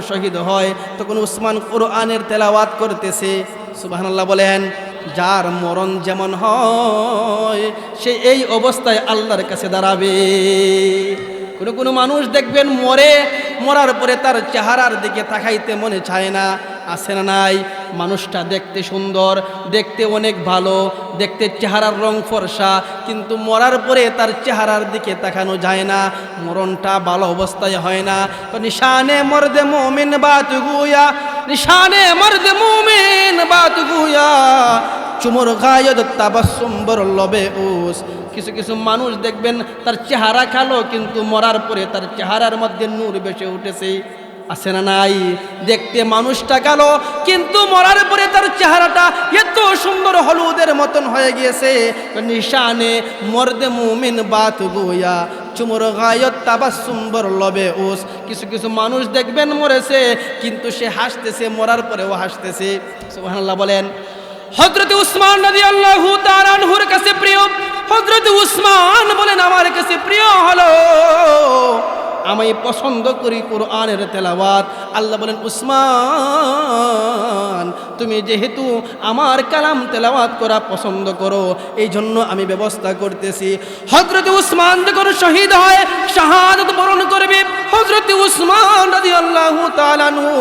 শহীদ হয় তখন উসমান কুরআনের তেলাওয়াত করতেছে। সুবহানাল্লাহ বলেন। যার মরণ যেমন হয় সে এই অবস্থায় আল্লাহর কাছে দাঁড়াবে। কোনো মানুষ দেখবেন মরার পরে তার চেহারার দিকে তাকাইতে মনে চায় না, আছে না নাই? মানুষটা দেখতে সুন্দর, দেখতে অনেক ভালো, দেখতে চেহারার রং ফর্সা, কিন্তু মরার পরে তার চেহারার দিকে তাকানো যায় না, মরণটা ভালো অবস্থায় হয় না। তো নিশানে মর্দে মুমিন বাত গুয়া, নিশানে মর্দে মুমিন বাত গুয়া, চুমর গায়দ তাবাসসুম বরলবে উস। কিছু মানুষ দেখবেন তার চেহারা কালো, কিন্তু মরার পরে তার চেহারার মধ্যে নূর বেশে উঠেছে, আছে না নাই? দেখতে মানুষটা কালো, কিন্তু মরার পরে তার চেহারাটা এত সুন্দর হলুদের মতন হয়ে গিয়েছে। নিশানে মর্দে মুমিন বাত গুয়া, চুমর গায়ত তাবাসসুম বরলবে উস। কিছু মানুষ দেখবেন মরেছে, কিন্তু সে হাসতেছে, মরার পরেও হাসতেছে। সুবহানাল্লাহ বলেন। হযরত উসমান রাদিয়াল্লাহু তাআলা আনহুর কাছে প্রিয়, হযরত উসমান বলেন আমার কাছে প্রিয় হলো, আমি পছন্দ করি কুরআনের তেলাওয়াত। আল্লাহ বলেন উসমান তুমি যেহেতু আমার কালাম তেলাওয়াত করা পছন্দ করো, এই জন্য আমি ব্যবস্থা করতেছি। হযরত উসমান যখন শহীদ হয়, শাহাদাত বরণ করবে, হযরত উসমান রাদিয়াল্লাহু তাআলা আনহু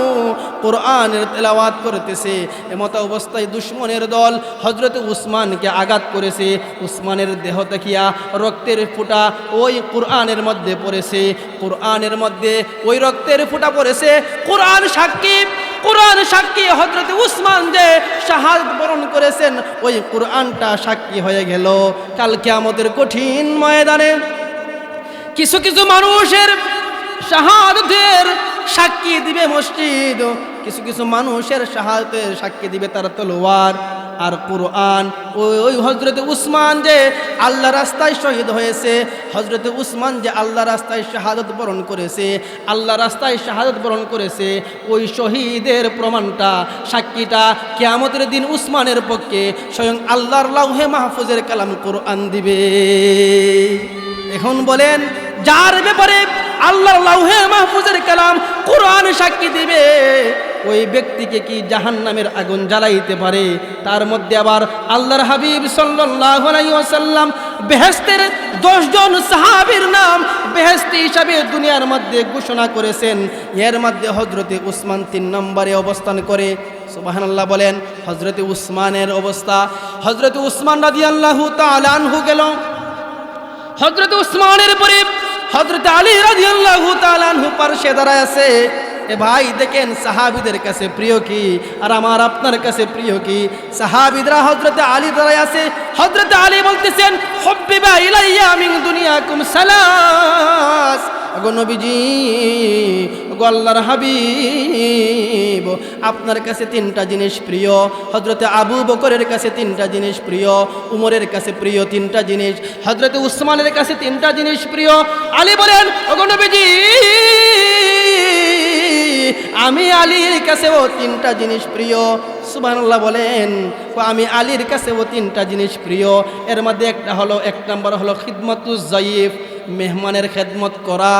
কুরআনের তেলাওয়াত করতেছে। এমত অবস্থায় দুশমনের দল হযরত উসমানকে আঘাত করেছে। উসমানের দেহ থেকে রক্তের ফোঁটা ওই কুরআনের মধ্যে পড়েছে, কুরআনের মধ্যে ওই রক্তের ফোঁটা পড়েছে। কুরআন সাক্ষী হযরত উসমান যে শাহাদাত বরণ করেছেন, ওই কুরআনটা সাক্ষী হয়ে গেল। কাল কিয়ামতের কঠিন ময়দানে কিছু মানুষের শাহাদাতের সাক্ষী দিবে মসজিদ, কিছু মানুষের শাহাদাতের সাক্ষী দিবে তার তলোয়ার। আর কুরআন ওই হযরত উসমান যে আল্লাহ রাস্তায় শহীদ হয়েছে, হযরত উসমান যে আল্লাহ রাস্তায় শাহাদাত বরণ করেছে, আল্লাহ রাস্তায় শাহাদাত বরণ করেছে, ওই শহীদের প্রমাণটা, সাক্ষীটা কিয়ামতের দিন উসমানের পক্ষে স্বয়ং আল্লাহর লাউহে মাহফুজের কালাম কুরআন দিবে। এখন বলেন, যার ব্যাপারে আল্লাহর লাউহে মাহফুজের কালাম সাক্ষী দিবে ওই ব্যক্তিকে কি জাহান্নামের আগুন জ্বালাইতে পারে। তার মধ্যে আবার আল্লাহর হাবিব সাল্লাল্লাহু আলাইহি ওয়াসাল্লাম বেহেশতের 10 জন সাহাবীর নাম বেহেশতি হিসাবে দুনিয়ার মধ্যে ঘোষণা করেছেন। এর মধ্যে হযরতে উসমান 3 নম্বরে অবস্থান করে। সুবহানাল্লাহ বলেন। হযরতে উসমানের অবস্থা, হযরতে উসমান রাদিয়াল্লাহু তাআলা আনহু গেল, হযরতে উসমানের পরে হযরতে আলী রাদিয়াল্লাহু তাআলা আনহু পাশে দাঁড়ায় আছে। এ ভাই দেখেন সাহাবীদের কাছে প্রিয় কি আর আমার আপনার কাছে প্রিয় কি? সাহাবীরা হযরতে আলী দাঁড়ায় আছে, হযরতে আলী বলতেছেন হুব্বিবা ইলাইয়া মিন দুনিয়াকুম সালাস। গো নবীজি, গো আল্লাহর হাবিব, আপনার কাছে 3টা জিনিস প্রিয়। হযরতে আবু বকরের কাছে 3টা জিনিস প্রিয়, উমরের কাছে প্রিয় 3টা জিনিস, হযরতে উসমানের কাছে 3টা জিনিস প্রিয়। আলী বলেন গো নবীজি, আমি আলীর কাছেও 3টা জিনিস প্রিয়। সুবহানাল্লাহ বলেন। আমি আলীর কাছেও 3টা জিনিস প্রিয়। এর মধ্যে এক নম্বর হলো খিদমতুজ যায়িফ, মেহমানের খেদমত করা।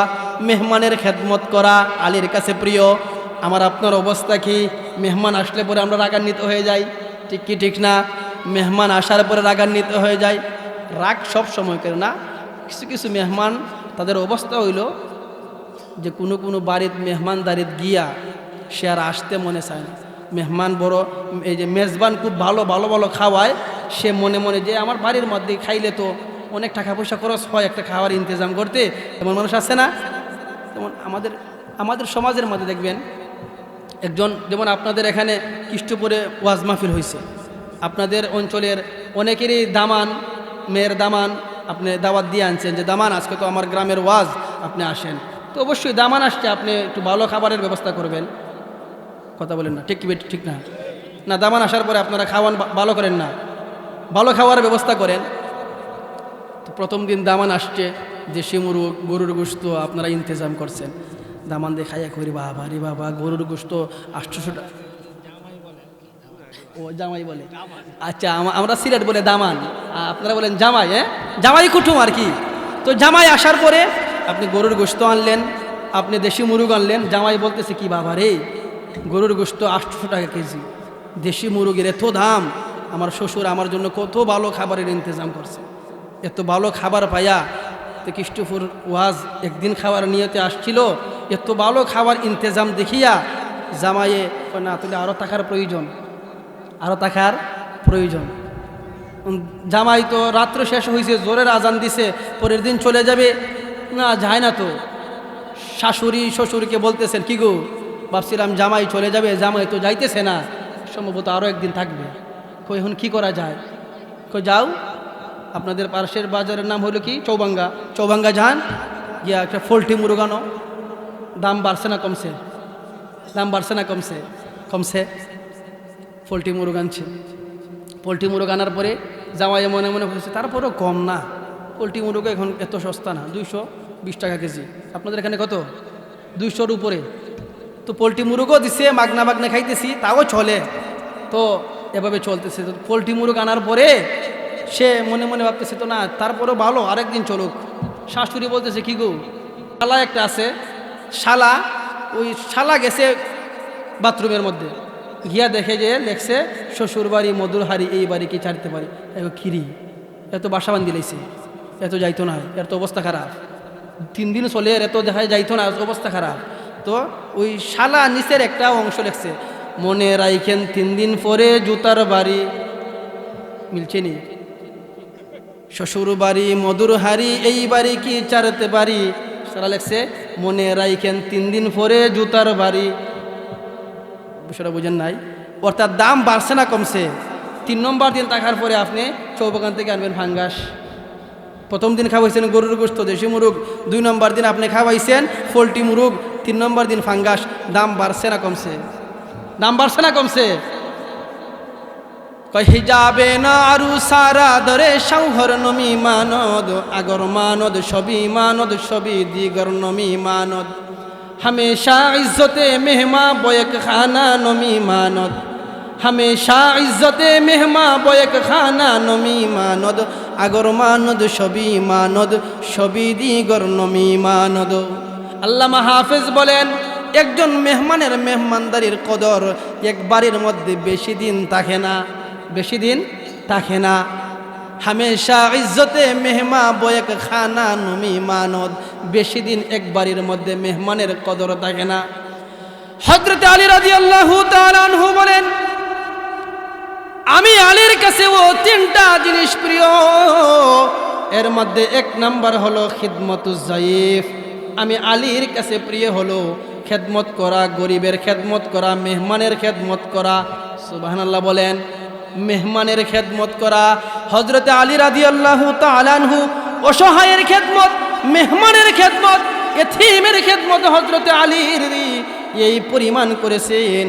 মেহমানের খেদমত করা আলীর কাছে প্রিয়। আমার আপনার অবস্থা কি? মেহমান আসলে পরে আমরা রাগান্বিত হয়ে যাই, ঠিক কি ঠিক না? মেহমান আসার পরে রাগান্বিত হয়ে যায়। রাগ সব সময় করে না, কিছু কিছু মেহমান তাদের অবস্থা হইল যে কোনো বাড়ির মেহমানদারিত গিয়া সে আর আসতে মনে চায় না। মেহমান বড়, এই যে মেজবান খুব ভালো ভালো ভালো খাওয়ায়, সে মনে মনে যে আমার বাড়ির মধ্যে খাইলে তো অনেক টাকা পয়সা খরচ হয় একটা খাওয়ার ইন্তজাম করতে, এমন মানুষ আছে না? যেমন আমাদের সমাজের মধ্যে দেখবেন একজন, যেমন আপনাদের এখানে কৃষ্টপুরে ওয়াজ মাহফিল হয়েছে, আপনাদের অঞ্চলের অনেকেরই দামান, মেয়ের দামান আপনি দাওয়াত দিয়ে আনছেন যে দামান আজকে তো আমার গ্রামের ওয়াজ, আপনি আসেন। তো অবশ্যই দামান আসছে, আপনি একটু ভালো খাবারের ব্যবস্থা করবেন। কথা বলেন না, ঠিক কি ঠিক না? না, দামান আসার পরে আপনারা খাওয়ান ভালো করেন না, ভালো খাওয়ার ব্যবস্থা করেন। তো প্রথম দিন দামান আসছে, দেশি মুরগ, গরুর গোশত আপনারা ইন্তজাম করছেন। দামান দিয়ে খাইয়া করি, বাবা রে বাবা, গরুর গোশত 800 টাকা। ও জামাই বলে, আচ্ছা আমরা সিলেট বলে দামান, আপনারা বলেন জামাই। হ্যাঁ, জামাই কুটুম আর কি। তো জামাই আসার পরে আপনি গরুর গোশত আনলেন, আপনি দেশি মুরগ আনলেন। জামাই বলতেছে কি বাবা রে, গরুর গোশত 800 টাকা কেজি, দেশি মুরগের এত দাম। আমার শ্বশুর আমার জন্য কত ভালো খাবারের ইন্তজাম করছে, এত ভালো খাবার পাইয়া তো কৃষ্টপুর ওয়াজ একদিন খাবার নিয়েতে আসছিল, এত ভালো খাবার ইন্তজাম দেখিয়া জামাইয়ে না তুলে আরও টাকার প্রয়োজন, আরও টাকার প্রয়োজন। জামাই তো রাত্র শেষ হয়েছে, জোরের আজান দিছে, পরের দিন চলে যাবে, না যায় না। তো শাশুড়ি শ্বশুরকে বলতেছেন কি গো, ভাবছিলাম জামাই চলে যাবে, জামাই তো যাইতেছে না, সম্ভবত আরও একদিন থাকবে। কই এখন কী করা যায়? কই যাও, আপনাদের পাশের বাজারের নাম হলো কি চৌবাঙ্গা, চৌবাঙ্গা যান, গিয়া একটা পোল্ট্রি মুরগ আনো। দাম বাড়ছে না কমছে? দাম বাড়ছে না কমছে? কমছে। পোল্ট্রি মুরগ আনছে। পোল্ট্রি মুরগ আনার পরে জামাইয়ে মনে মনে বলছে তারপরেও কম না, পোল্ট্রি মুরগ এখন এত সস্তা না, 220 টাকা কেজি। আপনাদের এখানে কত? 200-র উপরে। তো পোল্ট্রি মুরগও দিছে, মাগনা মাগনা খাইতেছি, তাও চলে। তো এভাবে চলতেছে। তো পোল্ট্রি মুরগ আনার পরে সে মনে মনে ভাবতেছে তো না, তারপরেও ভালো, আরেকদিন চলুক। শাশুড়ি বলতেছে কি গো, শালা একটা আছে, শালা, ওই শালা গেছে বাথরুমের মধ্যে, গিয়া দেখে যে লেখছে শ্বশুর বাড়ি মধুর হাড়ি, এই বাড়ি কি ছাড়তে পারি? খিরি, এত বাসা বান্ধি লাইছে, এত যাইতো না, এর তো অবস্থা খারাপ। 3 দিন চলে, এত দেখা যাইতো না, অবস্থা খারাপ। তো ওই শালা নিচের একটা অংশ লেখছে, মনে রাইখেন 3 দিন পরে জুতার বাড়ি। মিলছে নি? শ্বশুর বাড়ি মধুর হাড়ি, এই বাড়ি কি ছাড়তে পারি? শালা লেখছে মনে রাইখেন 3 দিন পরে জুতার বাড়ি। বিষয়টা বুঝেন নাই? অর্থাৎ দাম বাড়ছে না কমছে? 3 নম্বর দিন থাকার পরে আপনি চৌবাগান থেকে আনবেন ফাঙ্গাস। প্রথম দিন খাওয়াইছেন গরুর গোশত, দেশি মুরগ, 2 নম্বর দিন আপনি খাওয়াইছেন পোল্ট্রি মুরগ, 3 নম্বর দিন ফাঙ্গাস। দাম বাড়ছে না কমছে? দাম বাড়ছে না কমছে? কহি যাবে না আরু সারা ধরে সংহর নমি মানদ, আগর মানদ সবই মানদ, সবই দিগর নমি মানদ। हमेशा इज्जत मेहमा बोयक खाना नमी मानद, हमेशा इज्जत मेहमा बोयक खाना नमी मानद, আগর মানদ সবই মানদ, সবই দিগর নমি মানদ। আল্লামা হাফেজ বলেন একজন মেহমানের মেহমানদারির কদর একবারের মধ্যে বেশি দিন থাকে না, বেশি দিন থাকে না। হামেশা ইজ্জতে মেহমা বয়েক খানা নুমি মানদ, বেশি দিন একবারের মধ্যে মেহমানের কদর থাকে না। হযরত আলী রাদিয়াল্লাহু তাআলা আনহু বলেন, আমি আলীর কাছে ও তিনটা জিনিস প্রিয়, এর মধ্যে এক নাম্বার হলো খিদমতুজ যায়ীফ। আমি আলীর কাছে প্রিয় হলো খেদমত করা, গরিবের খেদমত করা, মেহমানের খেদমত করা। সুবহানাল্লাহ বলেন, মেহমানের খেদমত করা। হযরত আলী রাদিয়াল্লাহু তাআলা আনহু অসহায়ের খেদমত, মেহমানের খেদমত, এতিমের খেদমত হযরত আলীর এই পরিমাণ করেছেন।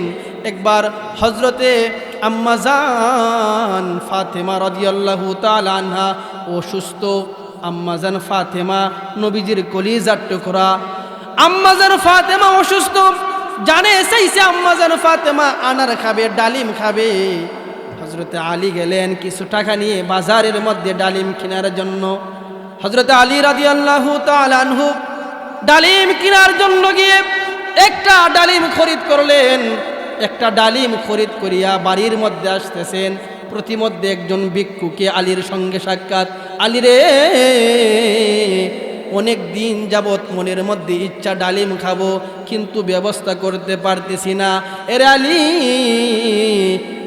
একবার হযরতে আম্মাজান ফাতেমা রাদিয়াল্লাহু তাআলা আনহা অসুস্থ। আম্মাজান ফাতেমা নবীজির কলিজার টুকরা, আম্মাজান ফাতেমা অসুস্থ, জানে চাইছে আম্মাজান ফাতেমা আনার খাবে, ডালিম খাবে। হযরত আলী গেলেন কিছু টাকা নিয়ে বাজারের মধ্যে ডালিম কেনার জন্য। হযরত আলী রাদিয়াল্লাহু তাআলা আনহু ডালিম কেনার জন্য গিয়ে একটা ডালিম খরিদ করলেন। একটা ডালিম খরিদ করিয়া বাড়ির মধ্যে আসতেছেন, প্রতিমধ্যে একজন ভিক্ষুকে আলীর সঙ্গে সাক্ষাৎ। আলী রে, অনেক দিন যাবৎ মনের মধ্যে ইচ্ছা ডালিম খাবো, কিন্তু ব্যবস্থা করতে পারতেছি না। এরে আলী,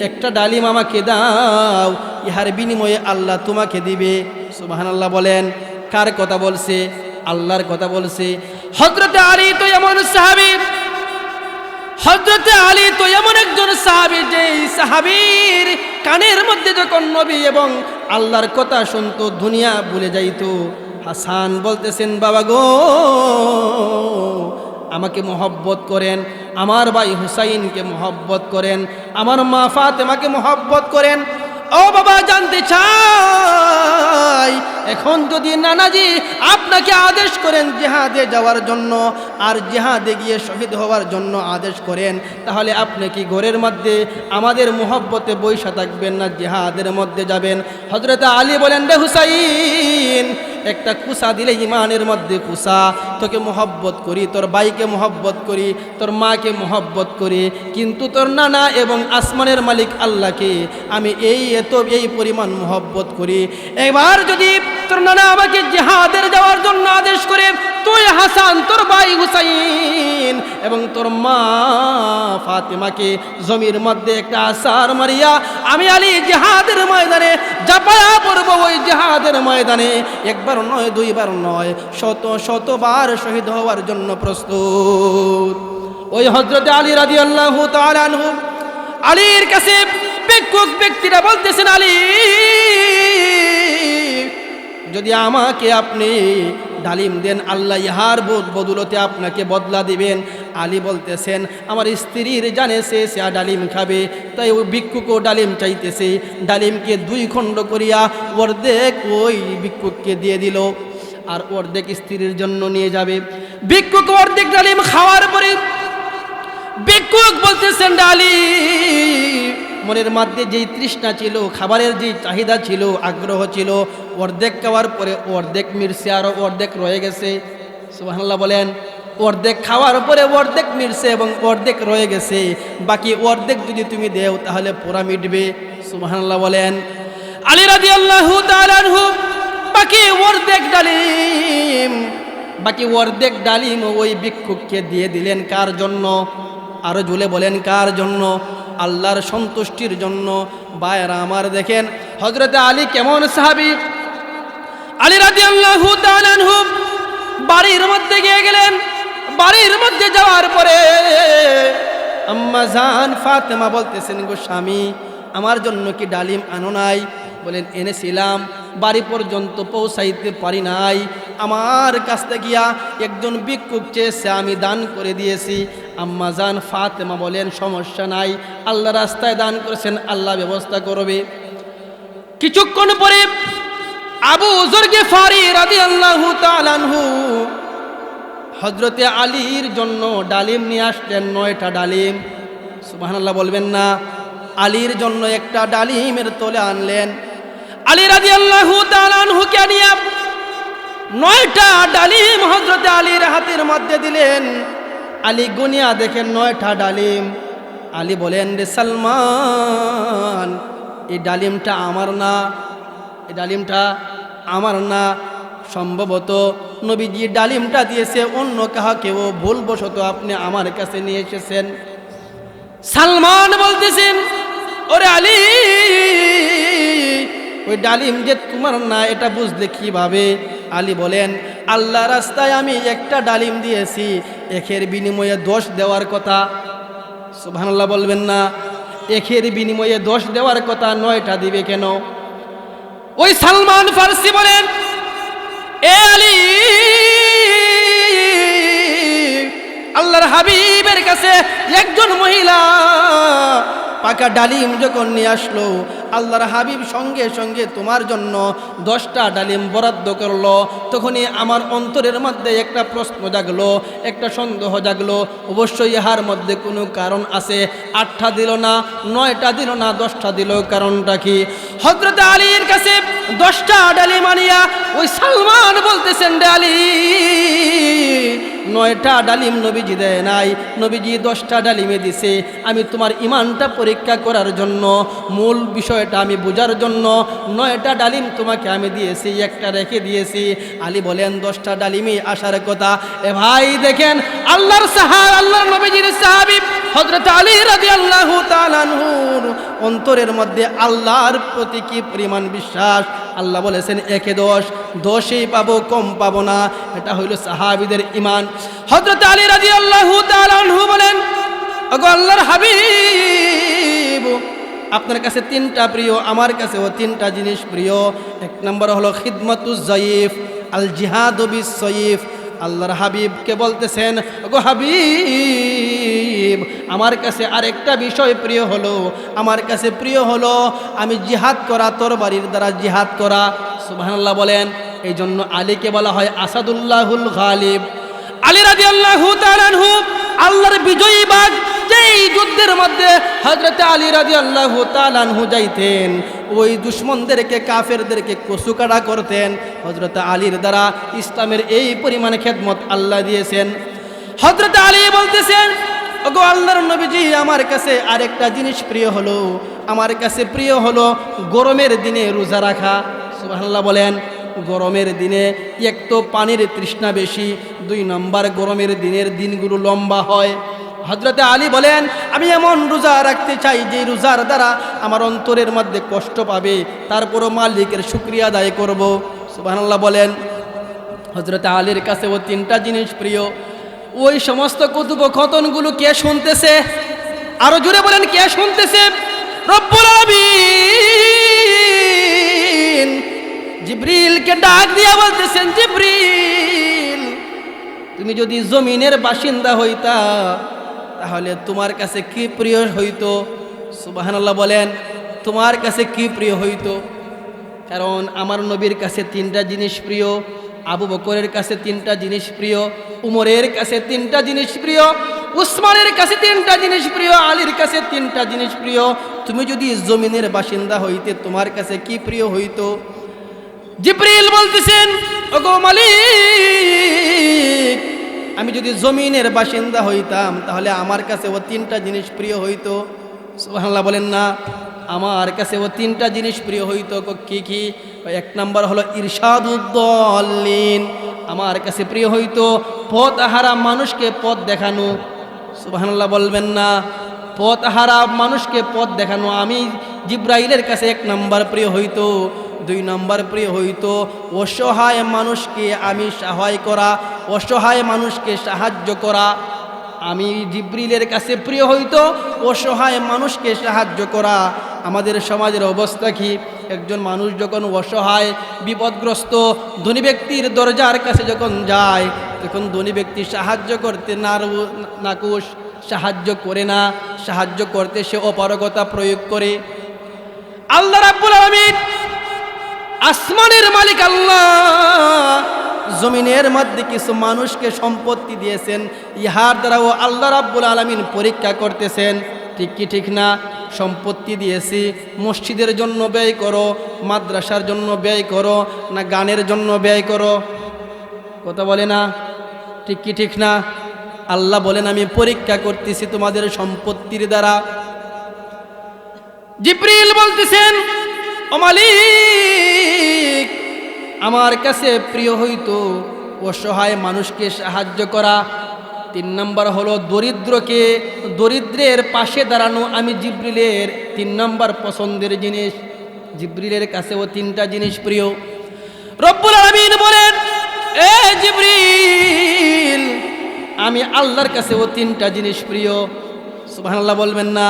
একটা ডালিম আমাকে দাও, ইহার বিনিময়ে আল্লাহ তোমাকে দিবে। সুবহানাল্লাহ বলেন। কার কথা বলছে? আল্লাহর কথা বলছে। হযরত আলী তো এমন সাহাবী, হযরত আলী তো এমন একজন সাহাবী, যে সাহাবীর কানের মধ্যে যখন নবী এবং আল্লাহর কথা শুনতো দুনিয়া ভুলে যাইতো। হাসান বলতেছেন, বাবা গো, আমাকে মহব্বত করেন, আমার ভাই হুসাইনকে মহব্বত করেন, আমার মা ফাতেমাকে মহব্বত করেন। ও বাবা, জানতে চাই, এখন যদি নানাজি আপনাকে আদেশ করেন জিহাদে যাওয়ার জন্য, আর জিহাদে গিয়ে শহীদ হওয়ার জন্য আদেশ করেন, তাহলে আপনি কি ঘরের মধ্যে আমাদের মহব্বতে বৈশা থাকবেন, না জিহাদের মধ্যে যাবেন? হযরত আলী বলেন, রে হুসাইন, একটা কুসা দিলে ইমানের মধ্যে কুসা। তোকে মহব্বত করি, তোর ভাইকে মহব্বত করি, তোর মাকে মহব্বত করি, কিন্তু তোর নানা এবং আসমানের মালিক আল্লাহকে আমি এই পরিমাণ মহব্বত করি। এবার যদি তোর নানা আমাকে জিহাদের যাওয়ার জন্য আদেশ করে, তুই হাসান, তোর ভাই হুসাইন এবং তোর মা ফাতেমাকে জমির মধ্যে একটা আসার মারিয়া আমি আলী জিহাদের ময়দানে জাপায়া পড়ব। ওই জিহাদের ময়দানে একবার নয়, দুইবার নয়, শত শতবার শহীদ হওয়ার জন্য প্রস্তুত। ওই হযরত আলী রাদিয়াল্লাহু তাআলা আনহু, আলীর কাছে ভিক্ষুক ব্যক্তিরা বলতেছেন, আলী, যদি আমাকে আপনি ডালিম দেন, আল্লাহ ইহার বদৌলতে আপনাকে বদলা দিবেন। আলী বলতেছেন, আমার স্ত্রীর জানে সে ডালিম খাবে, তাই ওই ভিক্ষুকও ডালিম চাইতেছে। ডালিমকে দুই খণ্ড করিয়া অর্ধেক ওই ভিক্ষুককে দিয়ে দিল, আর অর্ধেক স্ত্রীর জন্য নিয়ে যাবে। ভিক্ষুক অর্ধেক ডালিম খাওয়ার পরে ভিক্ষুক বলতেছেন, ডালিম, মনের মধ্যে যেই তৃষ্ণা ছিল, খাবারের যেই চাহিদা ছিল, আগ্রহ ছিল, অর্ধেক খাওয়ার পরে অর্ধেক মিরছে, আরও অর্ধেক রয়ে গেছে। সুবহানাল্লাহ বলেন। অর্ধেক খাওয়ার পরে অর্ধেক মিরছে এবং অর্ধেক রয়ে গেছে, বাকি অর্ধেক যদি তুমি দেও তাহলে পুরা মিটবে। সুবহানাল্লাহ বলেন। আলী রাদিয়াল্লাহু তাআলা আনহু বাকি অর্ধেক ডালিম ওই ভিক্ষুককে দিয়ে দিলেন। কার জন্য? আরো জুলে বলেন, কার জন্য? আল্লাহর সন্তুষ্টির জন্য। ভাইরা আমার, দেখেন হযরত আলী কেমন সাহাবী। আলী রাদিয়াল্লাহু তাআলা আনহু বাড়ির মধ্যে গিয়ে গেলেন। বাড়ির মধ্যে যাওয়ার পরে আম্মা জান ফাতেমা বলতেছেন, গো স্বামী, আমার জন্য কি ডালিম আনো নাই? বলেন, এনেছিলাম, বাড়ি পর্যন্ত পৌঁছাইতে পারি নাই। আমার কাছতে গিয়া একজন ভিক্ষুক চেয়েছে, আমি দান করে দিয়েছি। আম্মা জান ফাতেমা বলেন, সমস্যা নাই, আল্লাহ রাস্তায় দান করেছেন, আল্লাহ ব্যবস্থা করবে। কিছুক্ষণ পরে আবু যর গিফারি রাদিয়াল্লাহু তাআলা আনহু হযরতে আলীর জন্য ডালিম নিয়ে আসলেন, 9টা ডালিম। সুবহানাল্লাহ বলবেন না? আলীর জন্য একটা ডালিমের তোলে আনলেন। আলী রাদিয়াল্লাহু তাআলা আনহুকে নিয়ে 9টা ডালিম হযরতে আলীর হাতের মধ্যে দিলেন। আলী গুনিয়া দেখেন 9টা ডালিম। আলী বলেন, রে সালমান, এই ডালিমটা আমার না, এই ডালিমটা আমার না, সম্ভবত নবীজি ডালিমটা দিয়েছে অন্য কাহাকেও, ভুলবশত আপনি আমার কাছে নিয়ে এসেছেন। সালমান বলতেছেন, ওরে আলী, ওই ডালিম যে তোমার না এটা বুঝলে কিভাবে? আলী বলেন, আল্লাহ রাস্তায় আমি একটা ডালিম দিয়েছি, একের বিনিময়ে 10 দেওয়ার কথা। সুবহানাল্লাহ বলবেন না? একের বিনিময়ে 10 দেওয়ার কথা, 9টা দিবে কেন? ওই সালমান ফারসি বলেন, এ আলী, আল্লাহর হাবিবের কাছে একজন মহিলা পাকা ডালিম যখন নিয়ে আসলো, আল্লাহর হাবিব সঙ্গে সঙ্গে তোমার জন্য 10টা ডালিম বরাদ্দ করলো। তখনই আমার অন্তরের মধ্যে একটা প্রশ্ন জাগলো, একটা সন্দেহ জাগলো, অবশ্যই ইহার মধ্যে কোনো কারণ আছে। 8টা দিল না, 9টা দিল না, 10টা দিল, কারণটা কি? হযরত আলীর কাছে 10টা ডালিম আনিয়া ওই সালমান বলতেছেন, রে আলী, 9টা ডালিম নবীজি দেয় নাই, নবীজি 10টা ডালিমে দিছে। আমি তোমার ইমানটা পরীক্ষা করার জন্য, মূল বিষয়টা আমি বোঝার জন্য 9টা ডালিম তোমাকে আমি দিয়েছি, একটা রেখে দিয়েছি। আলী বলেন, 10টা ডালিমই আসার কথা। এ ভাই দেখেন, আল্লাহর নবীজির সাহাবী হযরত আলী রাদিয়াল্লাহু তাআলা আনহুর অন্তরের মধ্যে আল্লাহর প্রতি কি পরিমাণ বিশ্বাস! আল্লাহ বলেছেন, 1-এ 10, 10ই পাবো, কম পাবো না। এটা হইল সাহাবীদের ঈমান। হযরত আলী রাদিয়াল্লাহু তাআলা আনহু বলেন, ওগো আল্লাহর হাবিব, আপনার কাছে 3টা প্রিয়, আমার কাছেও 3টা জিনিস প্রিয়। 1 নম্বর হলো খিদমাতুজ যায়িফ, আল জিহাদু বিস সাইফ। আল্লাহর হাবিবকে বলতেছেন, ওগো হাবিব, আমার কাছে আরেকটা বিষয় প্রিয় হলো, আমার কাছে প্রিয় হলো আমি জিহাদ করা, তরবারির দ্বারা জিহাদ করা। সুবহানাল্লাহ বলেন। এই জন্য আলীকে বলা হয় আসাদুল্লাহুল গালিব। আলী রাদিয়াল্লাহু তাআলা আনহু আল্লাহর বিজয়ী বাগ, যেই যুদ্ধের মধ্যে হযরত আলী রাদিয়াল্লাহু তাআলা আনহু যাইতেন, ওই দুশমনদেরকে, কাফেরদেরকে কচুকাটা করতেন। হযরত আলীর দ্বারা ইসলামের এই পরিমাণে খেদমত আল্লাহ দিয়েছেন। হযরত আলী বলতেছেন, ওগো আল্লাহর নবীজি, আমার কাছে আরেকটা জিনিস প্রিয় হলো, আমার কাছে প্রিয় হলো গরমের দিনে রোজা রাখা। সুবহানাল্লাহ বলেন। গরমের দিনে এক তো পানির তৃষ্ণা বেশি, 2 নম্বর গরমের দিনের দিনগুলো লম্বা হয়। হযরতে আলী বলেন, আমি এমন রোজা রাখতে চাই যে রোজার দ্বারা আমার অন্তরের মধ্যে কষ্ট পাবে, তারপরও মালিকের শুকরিয়া আদায় করব। সুবহানাল্লাহ বলেন। হযরতে আলীর কাছে ও 3টা জিনিস প্রিয়। ওই সমস্ত কথোপকথনগুলো কে শুনতেছে? আরো জোরে বলেন, কে শুনতেছে? রব্বুল আলামিন জিবরিলকে ডাক দিয়া বলতেছেন, জিবরিল, তুমি যদি জমিনের বাসিন্দা হইতা তাহলে তোমার কাছে কি প্রিয় হইতো? সুবহানাল্লাহ বলেন। তোমার কাছে কি প্রিয় হইতো? কারণ আমার নবীর কাছে 3টা জিনিস প্রিয়, আবু বকরের কাছে 3টা জিনিস প্রিয়, উমরের কাছে 3টা জিনিস প্রিয়, উসমানের কাছে 3টা জিনিস প্রিয়, আলীর কাছে 3টা জিনিস প্রিয়। তুমি যদি জমিনের বাসিন্দা হইতে তোমার কাছে কি প্রিয় হইতো? জিবরিল বলতেছেন, ওগো মালিক, আমি যদি জমিনের বাসিন্দা হইতাম তাহলে আমার কাছে ও 3টা জিনিস প্রিয় হইতো। সুবহানাল্লাহ বলেন না? আমার কাছে ও 3টা জিনিস প্রিয় হইতো। কি কি? 1 নম্বর হলো ইরশাদুদ্দাল্লিন, আমার কাছে প্রিয় হইতো পথহারা মানুষকে পথ দেখানো। সুবহানাল্লাহ বলবেন না? পথহারা মানুষকে পথ দেখানো আমি জিবরাইলের কাছে 1 নম্বর প্রিয় হইতো। 2 নম্বর প্রিয় হইতো অসহায় মানুষকে আমি সহায় করা, অসহায় মানুষকে সাহায্য করা। আমি জিবরিলের কাছে প্রিয় হইতো অসহায় মানুষকে সাহায্য করা। আমাদের সমাজের অবস্থা কি? একজন মানুষ যখন অসহায়, বিপদগ্রস্ত, ধনী ব্যক্তির দরজার কাছে যখন যায়, তখন ধনী ব্যক্তি সাহায্য করতে নাকুশ, সাহায্য করে না, সাহায্য করতে সে অপারগতা প্রয়োগ করে। আল্লাহ রাব্বুল আলামিন, আসমানের মালিক আল্লাহ, জমিনের মধ্যে কিছু মানুষকে সম্পত্তি দিয়েছেন, ইহার দ্বারাও আল্লাহ রাব্বুল আলামিন পরীক্ষা করতেছেন। ঠিক কি ঠিক না? সম্পত্তি দিয়েছি, মসজিদের জন্য ব্যয় করো, মাদ্রাসার জন্য ব্যয় করো, না গানের জন্য ব্যয় করো? কথা বলে না? ঠিক কি ঠিক না? আল্লাহ বলেন আমি পরীক্ষা করতেছি তোমাদের সম্পত্তির দ্বারা। জিবরিল বলতেছেন ও মালিক, আমার কাছে প্রিয় হইতো অসহায় মানুষকে সাহায্য করা। 3 নম্বর হলো দরিদ্রের পাশে দাঁড়ানো। আমি জিবরিলের 3 নম্বর পছন্দের জিনিস। জিবরিলের কাছেও 3টা জিনিস প্রিয়। রব্বুল আলামিন বলেন এ জিবরিল, আমি আল্লাহর কাছেও 3টা জিনিস প্রিয়। সুবহানাল্লাহ বলবেন না?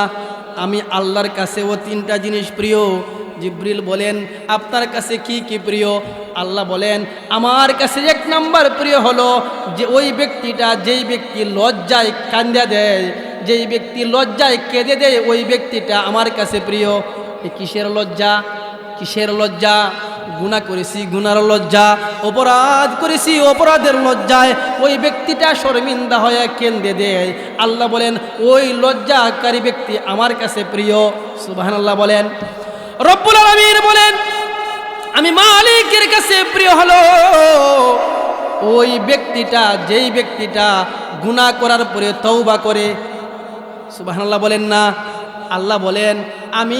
আমি আল্লাহর কাছেও 3টা জিনিস প্রিয়। জিবরিল বলেন আপনার কাছে কি কি প্রিয়? আল্লাহ বলেন আমার কাছে 1 নম্বর প্রিয় হলো যে ওই ব্যক্তিটা, যেই ব্যক্তি লজ্জায় কান্দা দেয়, যেই ব্যক্তি লজ্জায় কেঁদে দেয়, ওই ব্যক্তিটা আমার কাছে প্রিয়। কিসের লজ্জা? কিসের লজ্জা? গুনাহ করেছি, গুনার লজ্জা। অপরাধ করেছি, অপরাধের লজ্জায় ওই ব্যক্তিটা শর্মিন্দা হয়ে কেঁদে দেয়। আল্লাহ বলেন ওই লজ্জাকারী ব্যক্তি আমার কাছে প্রিয়। সুবহানাল্লাহ বলেন। রব্বুল আলামিন বলেন আমি মালিকের কাছে প্রিয় হলো ওই ব্যক্তিটা, যেই ব্যক্তিটা গুনাহ করার পরে তওবা করে। সুবহানাল্লাহ বলেন না? আল্লাহ বলেন আমি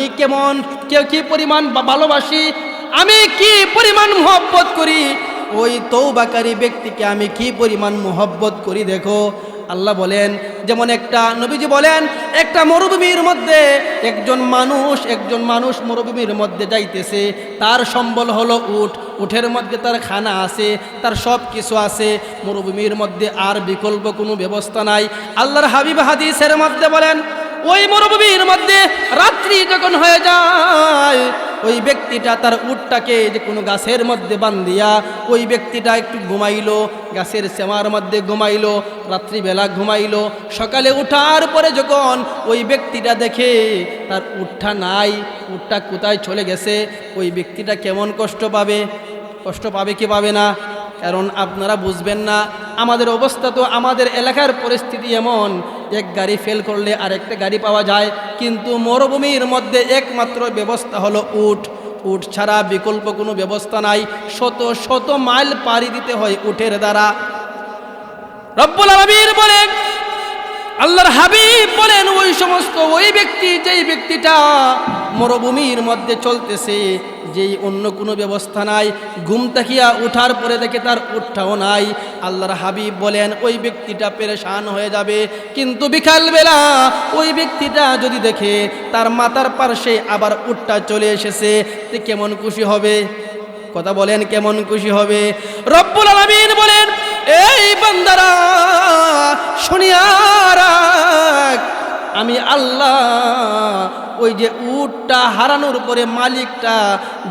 কি পরিমাণ ভালোবাসি, আমি কি পরিমাণ মহব্বত করি, ওই তওবাকারী ব্যক্তিকে আমি কি পরিমাণ মহব্বত করি দেখো। আল্লাহ বলেন যেমন একটা নবীজি বলেন একটা মরুভূমির মধ্যে একজন মানুষ মরুভূমির মধ্যে যাইতেছে। তার সম্বল হলো উট, উটের মধ্যে তার খানা আছে, তার সব কিছু আছে। মরুভূমির মধ্যে আর বিকল্প কোনো ব্যবস্থা নাই। আল্লাহর হাবিব হাদিসের মধ্যে বলেন ওই মরুভূমির মধ্যে রাত্রি যখন হয়ে যায়, ওই ব্যক্তিটা তার উটটাকে যে কোনো গাছের মধ্যে বান্ধিয়া ওই ব্যক্তিটা একটু ঘুমাইলো, গাছের সেমার মধ্যে ঘুমাইলো, রাত্রিবেলা ঘুমাইলো। সকালে উঠার পরে যখন ওই ব্যক্তিটা দেখে তার উটটা নাই, উটটা কোথায় চলে গেছে, ওই ব্যক্তিটা কেমন কষ্ট পাবে? কষ্ট পাবে কি পাবে না? কারণ আপনারা বুঝবেন না, আমাদের অবস্থা তো, আমাদের এলাকার পরিস্থিতি এমন, এক গাড়ি ফেল করলে আরেকটা গাড়ি পাওয়া যায়, কিন্তু মরুভূমির মধ্যে একমাত্র ব্যবস্থা হলো উট। উট ছাড়া বিকল্প কোনো ব্যবস্থা নাই। শত শত মাইল পাড়ি দিতে হয় উটের দ্বারা। রব্বুল আলামিন বলেন, আল্লাহর হাবিব বলেন ওই ব্যক্তি, যেই ব্যক্তিটা মরুভূমির মধ্যে চলতেছে, যেই অন্য কোনো ব্যবস্থা নাই, ঘুম তাকিয়া উঠার পরে দেখে তার উটটাও নাই, আল্লাহর হাবিব বলেন ওই ব্যক্তিটা পেরেশান হয়ে যাবে। কিন্তু বিকালবেলা ওই ব্যক্তিটা যদি দেখে তার মাথার পাশে আবার উটটা চলে এসেছে, তে কেমন খুশি হবে? কথা বলেন, কেমন খুশি হবে? রব্বুল আলামিন বলেন এই বান্দারা শুনিয়া রাখ, আমি আল্লাহ ওই যে উটটা হারানোর পরে মালিকটা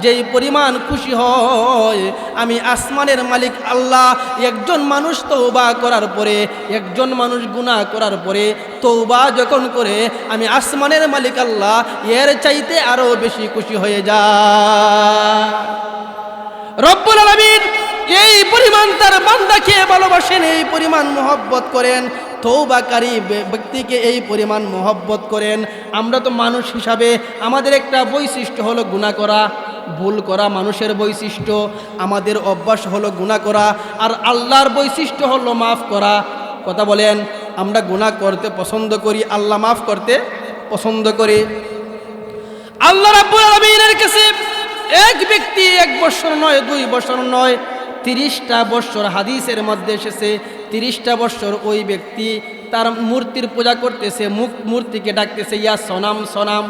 যেই পরিমাণ খুশি হয়, আমি আসমানের মালিক আল্লাহ একজন মানুষ তওবা করার পরে, একজন মানুষ গুনাহ করার পরে তওবা যখন করে, আমি আসমানের মালিক আল্লাহ এর চাইতে আরো বেশি খুশি হয়ে যায়। রব্বুল আলামিন এই পরিমাণ তার বান্দাকে ভালোবাসেন, এই পরিমাণ মহব্বত করেন, তওবাকারী ব্যক্তিকে এই পরিমাণ মহব্বত করেন। আমরা তো মানুষ হিসাবে আমাদের একটা বৈশিষ্ট্য হলো গুনাহ করা, ভুল করা মানুষের বৈশিষ্ট্য, আমাদের অভ্যাস হলো গুনাহ করা, আর আল্লাহর বৈশিষ্ট্য হলো মাফ করা। কথা বলেন, আমরা গুনাহ করতে পছন্দ করি, আল্লাহ মাফ করতে পছন্দ করি। আল্লাহ রাব্বুল আলামিনের কাছে এক ব্যক্তি 1 বছর নয়, 2 বছর নয়, 30টা বছর হাদিসের মধ্যে এসেছে। 30টা বছর ওই ব্যক্তি তার মূর্তির পূজা করতেছে, মূর্তিকে ডাকতেছে ইয়া সনাম সনাম।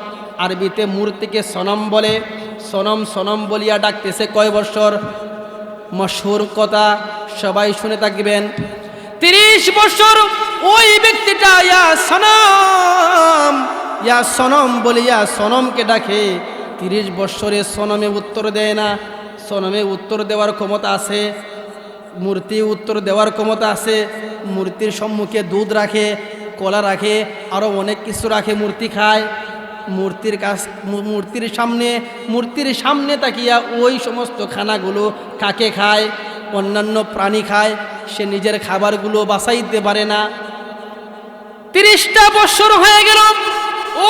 আরবিতে মূর্তিকে সনম বলে, সনম সনম বলিয়া ডাকতেছে। কয় বছর? মশহুর কথা, সবাই শুনে থাকবেন। 30 বছর ওই ব্যক্তিটা ইয়া সনম বলিয়া সনমকে ডাকে। 30 বছরে সনমে উত্তর দেয় না। সনমে উত্তর দেওয়ার ক্ষমতা আছে, মূর্তি উত্তর দেওয়ার ক্ষমতা আছে। মূর্তির সম্মুখে দুধ রাখে, কলা রাখে, আরও অনেক কিছু রাখে, মূর্তি খায়। মূর্তির সামনে তাকিয়া ওই সমস্ত খানাগুলো কাকে খায়? অন্যান্য প্রাণী খায়, সে নিজের খাবারগুলো বাঁচাইতে পারে না। 30টা বছর হয়ে গেল,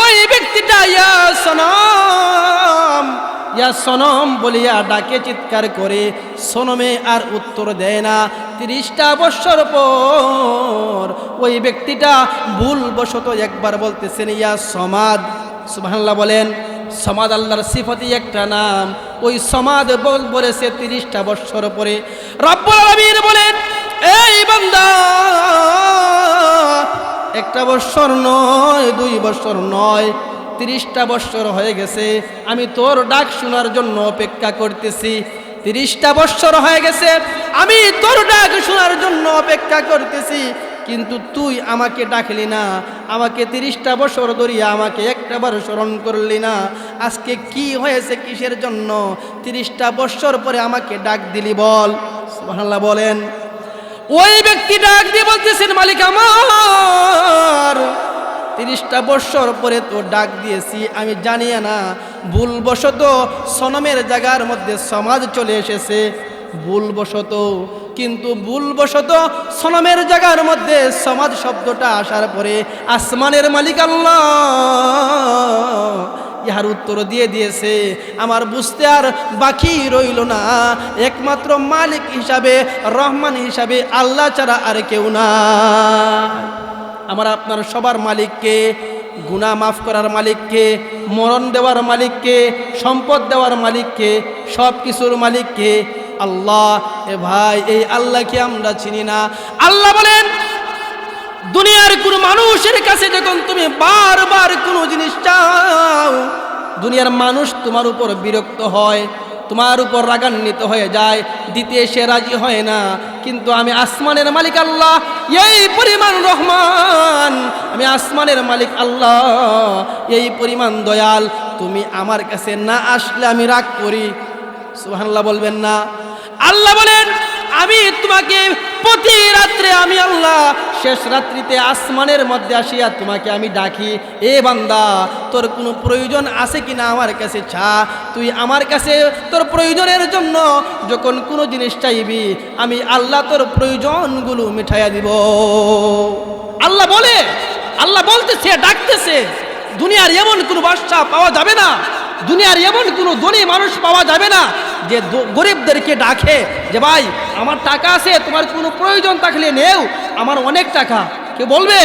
ওই ব্যক্তিটা ইয়া সনম বলিয়া ডাকে, চিৎকার করে, সনমে আর উত্তর দেয় না। 30টা বছর পর ওই ব্যক্তিটা ভুলবশত একবার বলতেছেন ইয়া সমাদ, সুবহানাল্লাহ বলেন। সমাদ আল্লাহর সিফাতি একটা নাম। ওই সমাদ বলেছে 30টা বছর পরে। রব্বুল আলামিন বলেন, এই বান্দা, 1 বছর নয়, 2 বছর নয়, 30টা বছর হয়ে গেছে, আমি তোর ডাক শোনার জন্য অপেক্ষা করতেছি। 30টা বছর হয়ে গেছে, আমি তোর ডাক শোনার জন্য অপেক্ষা করতেছি, কিন্তু তুই আমাকে ডাকলি না, আমাকে 30টা বছর ধরিয়া আমাকে একটাবার স্মরণ করলি না। আজকে কি হয়েছে, কিসের জন্য 30টা বছর পরে আমাকে ডাক দিলি বল? সুবহানাল্লাহ বলেন। ওই ব্যক্তি ডাক দিয়ে বলতেছেন, মালিক আমার, 30টা বছর পরে তো ডাক দিয়েছি, আমি জানি না, ভুলবশত সনমের জায়গার মধ্যে সমাজ চলে এসেছে, ভুলবশত। কিন্তু ভুলবশত সনমের জায়গার মধ্যে সমাজ শব্দটা আসার পরে আসমানের মালিক আল্লাহ ইহার উত্তর দিয়ে দিয়েছে। আমার বুঝতে আর বাকি রইল না, একমাত্র মালিক হিসাবে, রহমান হিসাবে আল্লাহ ছাড়া আর কেউ না। আমার আপনার সবার মালিককে, গুনাহ মাফ করার মালিককে, মরণ দেওয়ার মালিককে, সম্পদ দেওয়ার মালিককে, সব কিছুর মালিককে আল্লাহ। এ ভাই, এই আল্লাহকে আমরা চিনি না। আল্লাহ বলেন, দুনিয়ার কোন মানুষের কাছে যখন তুমি বারবার কোনো জিনিস চাও, দুনিয়ার মানুষ তোমার উপর বিরক্ত হয়, তোমার উপর রাগান্বিত হয়ে যায়, দিতে সে রাজি হয় না। কিন্তু আমি আসমানের মালিক আল্লাহ, এই পরিমাণ রহমান, আমি আসমানের মালিক আল্লাহ, এই পরিমাণ দয়াল, তুমি আমার কাছে না আসলে আমি রাগ করি। সুবহানাল্লাহ বলবেন না? আল্লাহ বলেন, আমি তোমাকে প্রতি রাত্রে, আমি আল্লাহ শেষ রাত্রিতে আসমানের মধ্যে আসিয়া তোমাকে আমি ডাকি, এ বান্দা, তোর কোনো প্রয়োজন আছে কিনা আমার কাছে চা। তুই আমার কাছে তোর প্রয়োজনের জন্য যখন কোনো জিনিস চাইবি, আমি আল্লাহ তোর প্রয়োজনগুলো মিঠাইয়া দিব। আল্লাহ বলে, আল্লাহ বলতেছে, ডাকতেছে। দুনিয়ার এমন কোনো বাদশা পাওয়া যাবে না, দুনিয়ার এমন কোনো ধনী মানুষ পাওয়া যাবে না যে গরিবদেরকে ডাকে যে ভাই আমার টাকা আছে, তোমার কোনো প্রয়োজন থাকলে নেও, আমার অনেক টাকা। কে বলবে?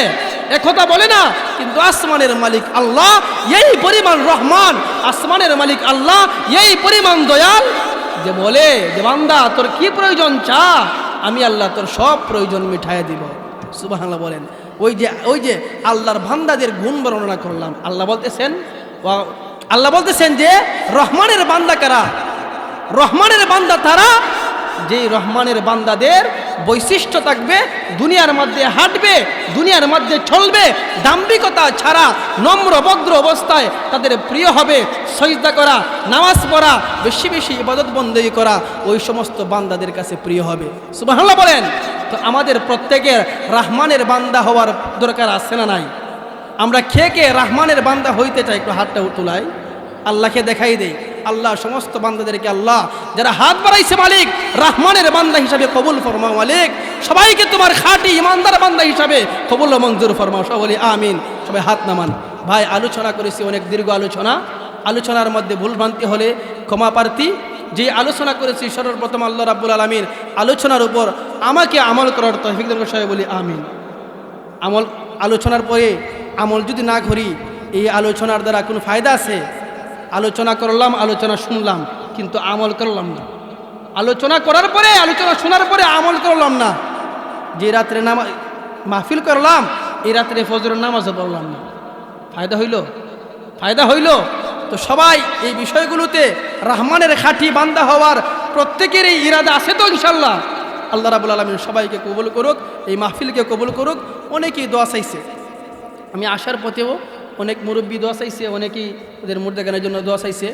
একথা বলে না। কিন্তু আসমানের মালিক আল্লাহ এই পরিমাণ রহমান, আসমানের মালিক আল্লাহ এই পরিমাণ দয়াল যে বলে যে বান্দা তোর কি প্রয়োজন চা, আমি আল্লাহ তোর সব প্রয়োজন মিঠাইয়া দিব। সুবহানাল্লাহ বলেন। ওই যে আল্লাহর বান্দাদের গুণ বর্ণনা করলাম। আল্লাহ বলতেছেন যে রহমানের বান্দা কারা? রহমানের বান্দা তারা যে রহমানের বান্দাদের বৈশিষ্ট্য থাকবে, দুনিয়ার মধ্যে হাঁটবে, দুনিয়ার মধ্যে চলবে, দাম্ভিকতা ছাড়া নম্র ভদ্র অবস্থায় তাদের প্রিয় হবে সজদা করা, নামাজ পড়া, বেশি বেশি ইবাদত বন্দেগী করা, ওই সমস্ত বান্দাদের কাছে প্রিয় হবে। সুবহানাল্লাহ বলেন। তো আমাদের প্রত্যেকের রহমানের বান্দা হওয়ার দরকার আছে না নাই? আমরা কে কে রহমানের বান্দা হইতে চাই? একটু হাতটা তুলাই, আল্লাহকে দেখাই দেই। আল্লাহ সমস্ত বান্দাদেরকে, আল্লাহ যারা হাত বাড়াইছে মালিক, রহমানের বান্দা হিসাবে কবুল ফরমাও মালিক। সবাইকে তোমার খাঁটি ইমানদার বান্দা হিসাবে কবুল ও মঞ্জুর ফরমাও। সব বলি আমিন। সবাই হাত নামান। ভাই, আলোচনা করেছি, অনেক দীর্ঘ আলোচনা। আলোচনার মধ্যে ভুলভ্রান্তি হলে ক্ষমা প্রার্থী। যে আলোচনা করেছি সর্বপ্রথম আল্লাহ রাব্বুল আলামিন আলোচনার উপর আমাকে আমল করার তৌফিক দান করুন। সবাই বলি আমিন। আলোচনার পরে আমল যদি না করি, এই আলোচনার দ্বারা কোনো ফায়দা আছে? আলোচনা করলাম, আলোচনা শুনলাম, কিন্তু আমল করলাম না। আলোচনা করার পরে, আলোচনা শোনার পরে আমল করলাম না। যে রাত্রে মাহফিল করলাম, এই রাত্রে ফজরের নামাজও পড়লাম না, ফায়দা হইল? ফায়দা হইল? তো সবাই এই বিষয়গুলোতে রহমানের খাঁটি বান্দা হওয়ার প্রত্যেকের এই ইরাদা আছে তো ইনশাল্লাহ? আল্লাহ রাব্বুল আলামিন সবাইকে কবুল করুক, এই মাহফিলকে কবুল করুক। অনেকেই দোয়া চাইছে, আমি আসার পথেও অনেক মুরব্বী দোয়া চাইছে, অনেকেই ওদের মুর্দাগানের জন্য দোয়া চাইছে।